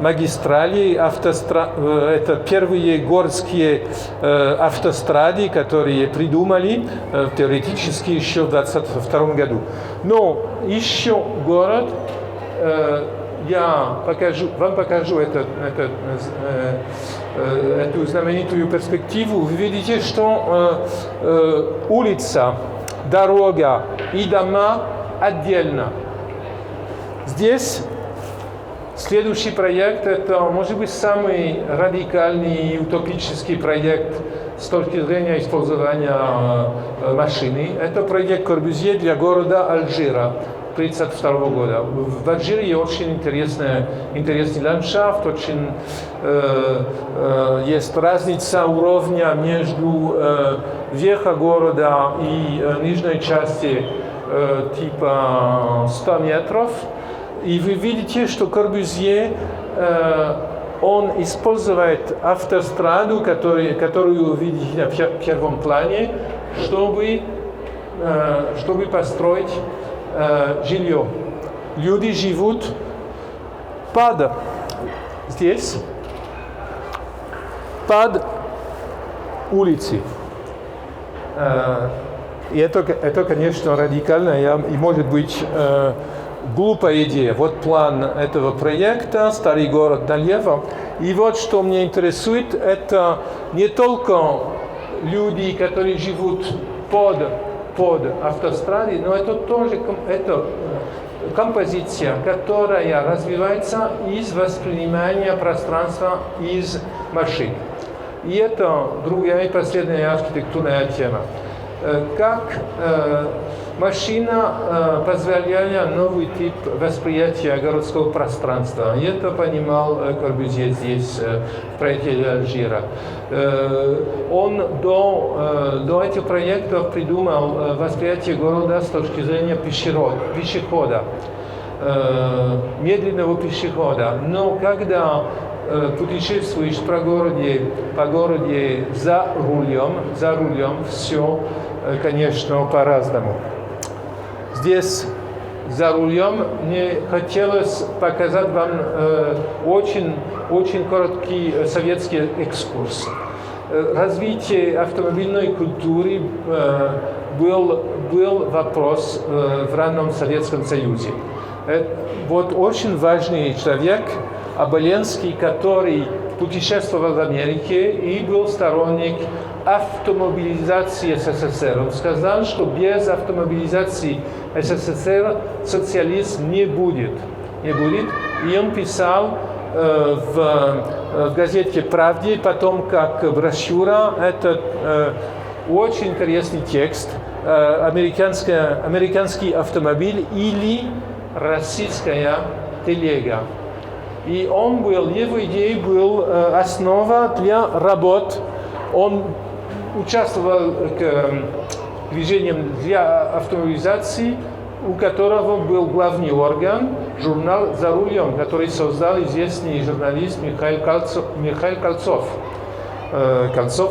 магистралей, это первые городские автострады, которые придумали теоретически еще в 1922 году. Но еще город, я вам покажу эту знаменитую перспективу. Вы видите, что улица, дорога и дома отдельно. Здесь следующий проект, это, может быть, самый радикальный и утопический проект с точки зрения использования машины. Это проект Корбюзье для города Алжира 1932 года. В Алжире очень интересный ландшафт, очень есть разница уровня между верхом города и нижней части типа 100 метров. И вы видите, что Корбюзье, он использует автостраду, которую вы видите на первом плане, чтобы построить жилье. Люди живут здесь, под улицей. И это, конечно, радикально и может быть глупая идея. Вот план этого проекта, старый город налево. И вот что меня интересует, это не только люди, которые живут под автострадой, но это тоже композиция, которая развивается из воспринимания пространства из машин. И это другая и последняя архитектурная тема. Как машина позволяла новый тип восприятия городского пространства. И это понимал Корбюзье здесь, в проекте Алжира. Он до этих проектов придумал восприятие города с точки зрения пешехода, медленного пешехода. Но когда путешествуешь по городе за рулем, все, конечно, по-разному. Здесь за рулем мне хотелось показать вам очень короткий советский экскурс. Развитие автомобильной культуры был вопрос в раннем Советском Союзе. Вот очень важный человек, Оболенский, который путешествовал в Америке и был сторонник автомобилизации СССР. Он сказал, что без автомобилизации СССР социализм не будет. И он писал в газете «Правде», потом как брошюра, это очень интересный текст, «Американский автомобиль или российская телега». И его идеей была основа для работ. Он участвовал в движении для автомобилизации, у которого был главный орган, журнал «За рулем», который создал известный журналист Михаил Кольцов,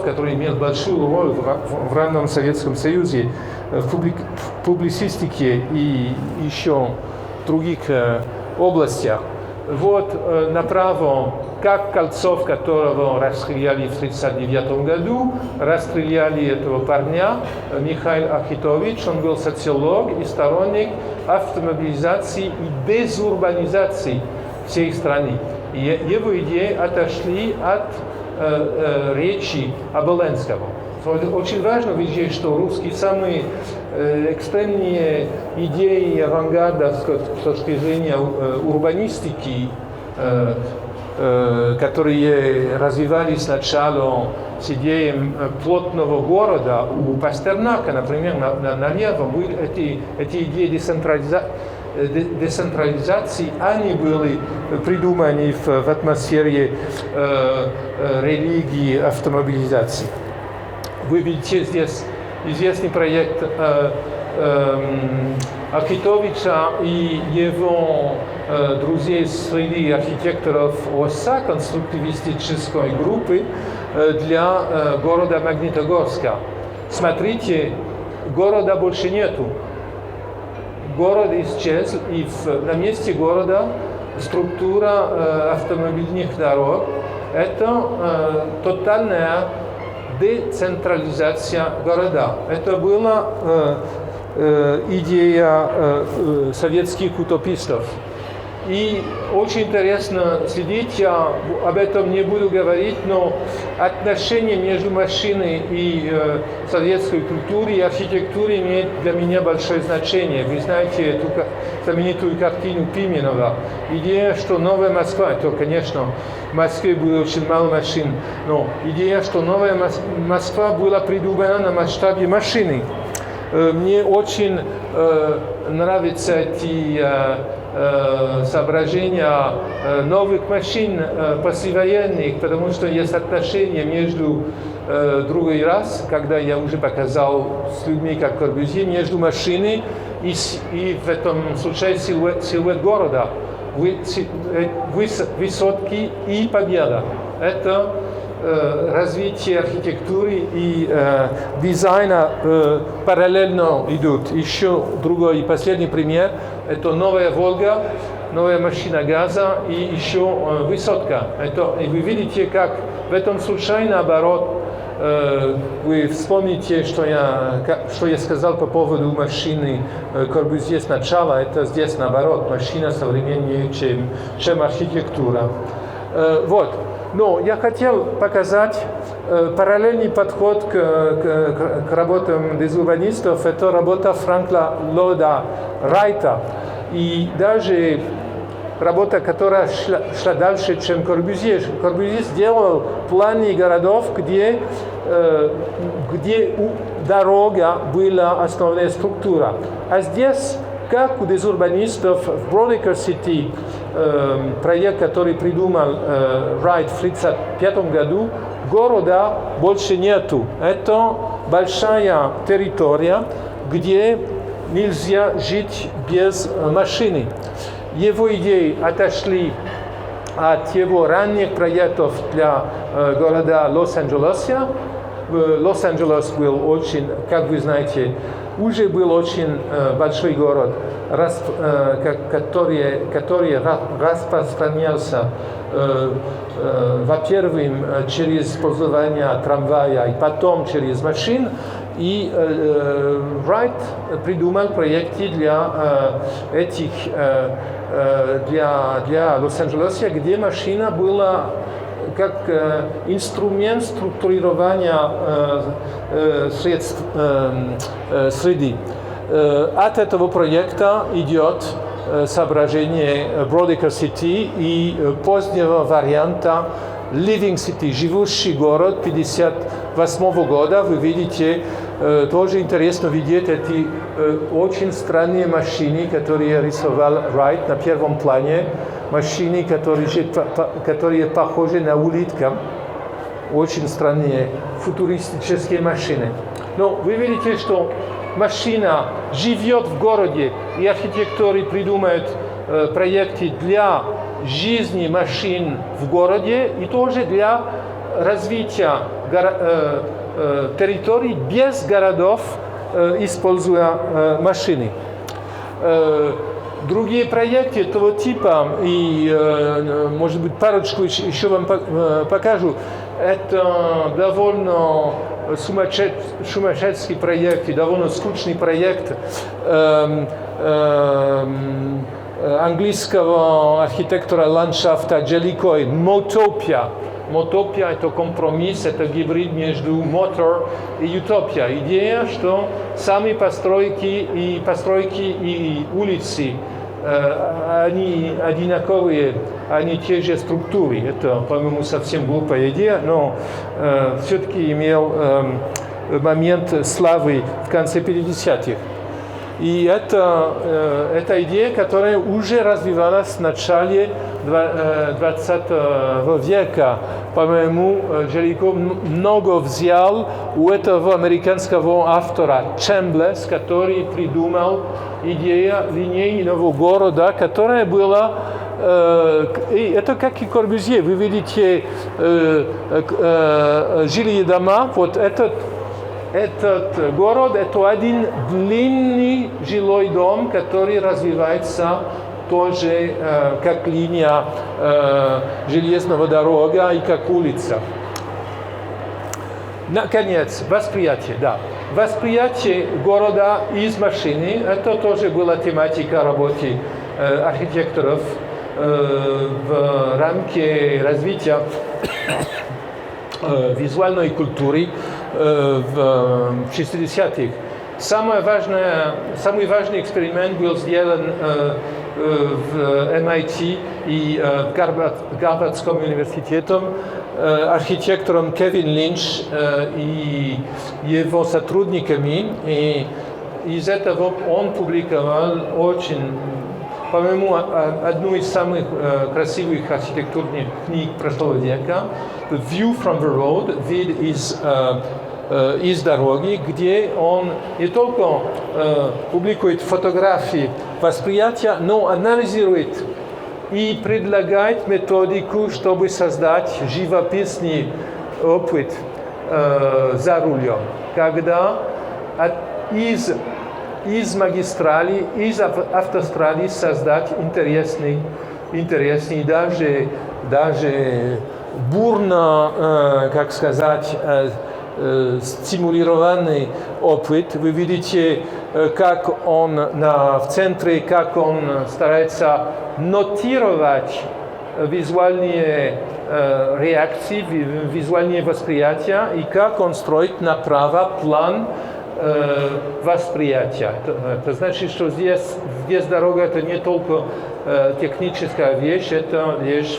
который имел большую роль в раннем Советском Союзе в публицистике и еще в других областях. Вот направо, как Кольцов, которого расстреляли в 1939 году, расстреляли этого парня, Михаил Ахитович, он был социолог и сторонник автомобилизации и дезурбанизации всей страны. И его идеи отошли от речи Оболенского. Очень важно видеть, что русские самые экстремные идеи авангарда с точки зрения урбанистики, которые развивались сначала с идеей плотного города, у Пастернака, например, налево, были эти идеи децентрализации, они были придуманы в атмосфере религии автомобилизации. Вы видите здесь известный проект Архитовича и его друзей среди архитекторов ОСА, конструктивистической группы, для города Магнитогорска. Смотрите, города больше нету. Город исчез, и на месте города структура автомобильных дорог – это тотальная децентрализация города. Это была идея советских утопистов. И очень интересно следить, я об этом не буду говорить, но отношение между машиной и советской культурой и архитектурой имеет для меня большое значение. Вы знаете эту знаменитую картину Пименова. Идея, что новая Москва, то, конечно, в Москве было очень мало машин, но идея, что новая Москва была придумана на масштабе машины. Мне очень нравятся эти соображения новых машин послевоенных, потому что есть отношения между другой раз, когда я уже показал с людьми, как Корбюзье, между машиной и в этом случае силуэт города, высотки и победа. Это развитие архитектуры и дизайна параллельно идут. Еще другой и последний пример – это новая «Волга», новая машина газа и еще высотка. И вы видите, как в этом случае, наоборот, вы вспомните, что я сказал по поводу машины Корбюзье сначала. Это здесь, наоборот, машина современнее, чем архитектура. Вот. Но я хотел показать параллельный подход к работам дезурбанистов. Это работа Франка Ллойда Райта. И даже работа, которая шла дальше, чем Корбюзье. Корбюзье сделал планы городов, где дорога была основная структура. А здесь, как у дезурбанистов в Бродекер-Сити, проект, который придумал Райт в 1935 году, города больше нету. Это большая территория, где нельзя жить без машины. Его идеи отошли от его ранних проектов для города Лос-Анджелеса. Лос-Анджелес был очень, как вы знаете, уже был очень большой город, который распространялся, во-первых, через использование трамвая и потом через машин. И Райт придумал проекты для для Лос-Анджелеса, где машина была как инструмент структурирования средств среды. От этого проекта идет соображение Бродекер-Сити и позднего варианта Living City, живущий город 1958 года. Вы видите, тоже интересно видеть эти очень странные машины, которые рисовал Райт на первом плане. Машины, которые похожи на улитка. Очень странные футуристические машины. Но вы видите, что машина живет в городе, и архитекторы придумают проекты для жизни машин в городе и тоже для развития территорий без городов, используя машины. Другие проекты этого типа, и, может быть, парочку еще вам покажу, это довольно сумасшедший проект и довольно скучный проект английского архитектора ландшафта Джелликой «Мотопия». Мотопия – это компромисс, это гибрид между мотор и утопия. Идея, что сами постройки и улицы, они одинаковые, они те же структуры. Это, по-моему, совсем глупая идея, но все-таки имел момент славы в конце 50-х. И это идея, которая уже развивалась в начале 20 века, по-моему, Джеллико много взял у этого американского автора Чемблес, который придумал идею линейного города, которая была и это как и Корбюзье. Вы видите жилые дома. Вот этот город – это один длинный жилой дом, который развивается тоже как линия железного дорога и как улица. Наконец, восприятие, да. Восприятие города из машины – это тоже была тематика работы архитекторов в рамке развития визуальной культуры в 60-х. Самый важный эксперимент был сделан в MIT и в Гарвардском университете архитектором Кевин Линч и его сотрудниками. И из этого он публиковал очень, по-моему, одну из самых красивых архитектурных книг прошлого века, The View from the Road, вид из дороги, где он не только публикует фотографии восприятия, но анализирует и предлагает методику, чтобы создать живописный опыт за рулем, когда из магистрали, из автострады создать интересный даже бурно, как сказать, стимулированный опыт. Вы видите, как он в центре, как он старается нотировать визуальные реакции, визуальные восприятия, и как он строит направо план восприятия. Это значит, что здесь дорога – это не только техническая вещь, это вещь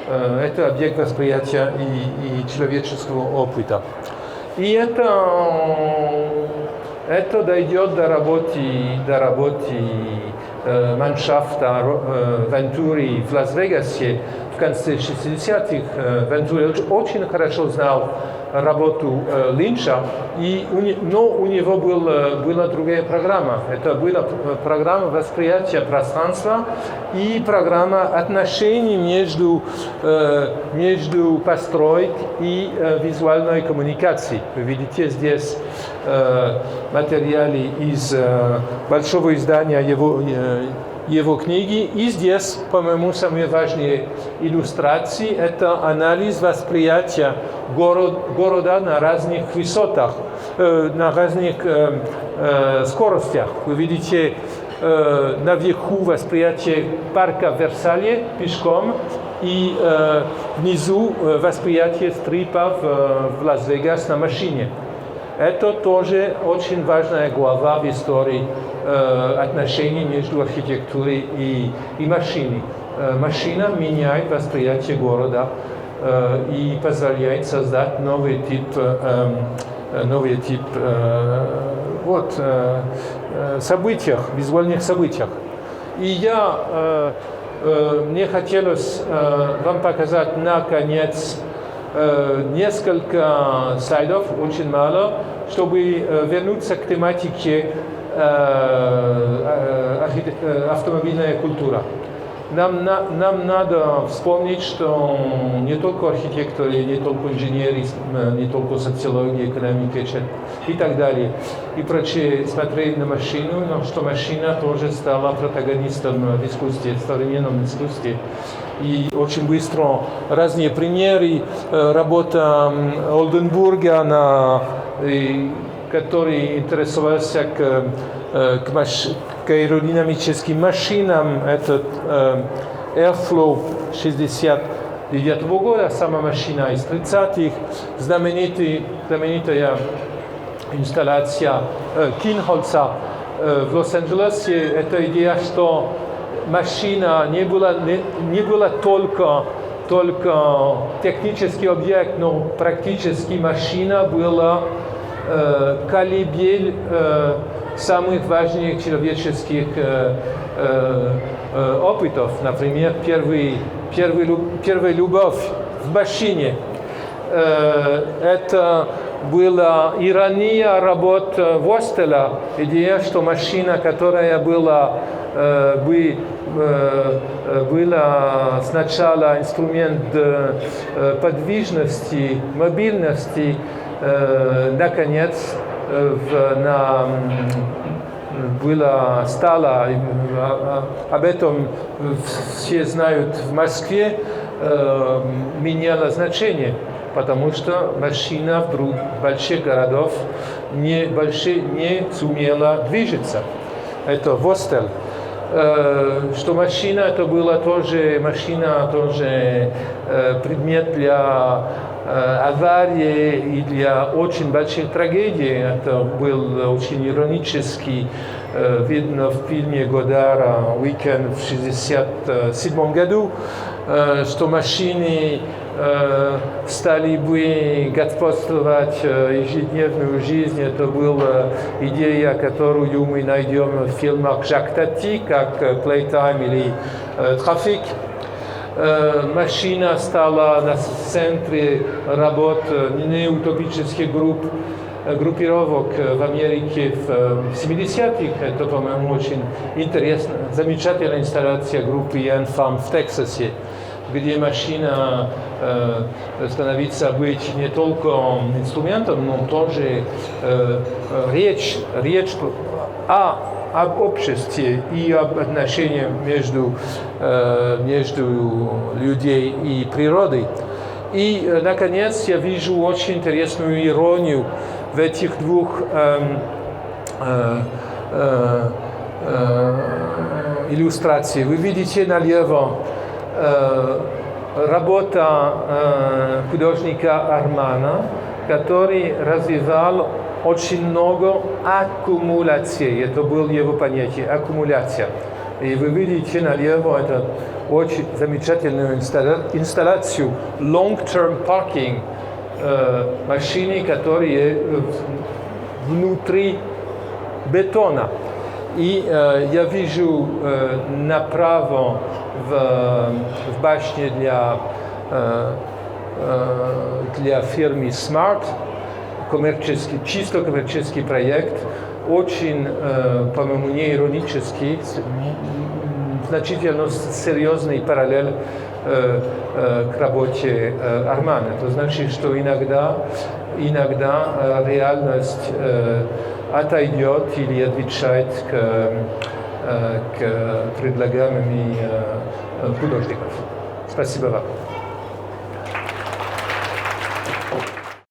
это объект восприятия и человеческого опыта. И это дойдет до работы ландшафта Вентури в Лас-Вегасе в конце 60-х. Вентури очень хорошо знал работу Линча, но у него была другая программа. Это была программа восприятия пространства и программа отношений между постройкой и визуальной коммуникацией. Вы видите здесь материалы из большого издания его книги. И здесь, по-моему, самые важные иллюстрации – это анализ восприятия города на разных высотах, на разных скоростях. Вы видите наверху восприятие парка Версале пешком и внизу восприятие стрипа в Лас-Вегас на машине. Это тоже очень важная глава в истории отношений между архитектурой и машиной. Машина меняет восприятие города и позволяет создать новый тип событиях, визуальных событиях. И мне хотелось вам показать, наконец, несколько слайдов, очень мало, чтобы вернуться к тематике автомобильная культура. Нам надо вспомнить, что не только архитекторы, не только инженеры, не только социология, экономика и так далее, и прочее смотрели на машину, но что машина тоже стала протагонистом в искусстве, в современном искусстве. И очень быстро разные примеры, работа Олденбурга, который интересовался к аэродинамическим машинам, этот Airflow 69 года, сама машина из 30-х, знаменитая инсталляция Кинхольца в Лос-Анджелесе, это идея, что машина не была только технический объект, но практически машина была колыбель самых важных человеческих опытов, например, первая любовь в машине. Это была ирония работ Vostela, идея, что машина, которая была сначала инструмент подвижности, мобильности, наконец стала, об этом все знают в Москве, меняла значение, потому что машина вдруг в больших городах не сумела движется. Это Vostel. Что машина это была тоже предмет для аварии и для очень больших трагедий. Это был очень иронически видно в фильме Годара «Уикенд» в 1967 году, что машины стали бы господствовать ежедневную жизнь. Это была идея, которую мы найдем в фильмах Жак Тати, как «Playtime» или «Трафик». Машина стала на центре работ неутопических группировок в Америке в 70-х. Это, по-моему, очень интересная, замечательная инсталляция группы Enfam в Техасе, где машина становится быть не только инструментом, но тоже речь об обществе и об отношениях между людьми и природой. И, наконец, я вижу очень интересную иронию в этих двух иллюстрациях. Вы видите налево работа художника Армана, который развивал очень много аккумуляции. Это было его понятие, аккумуляция. И вы видите налево это очень замечательную инсталляцию long-term parking машины, которые внутри бетона. И я вижу направо в башне для фирмы Smart, чисто коммерческий проект, очень, по-моему, не иронический, значительно серьезный параллель к работе Армана. Это значит, что иногда реальность отойдет или отвечает к предлагаемым художников. Спасибо вам.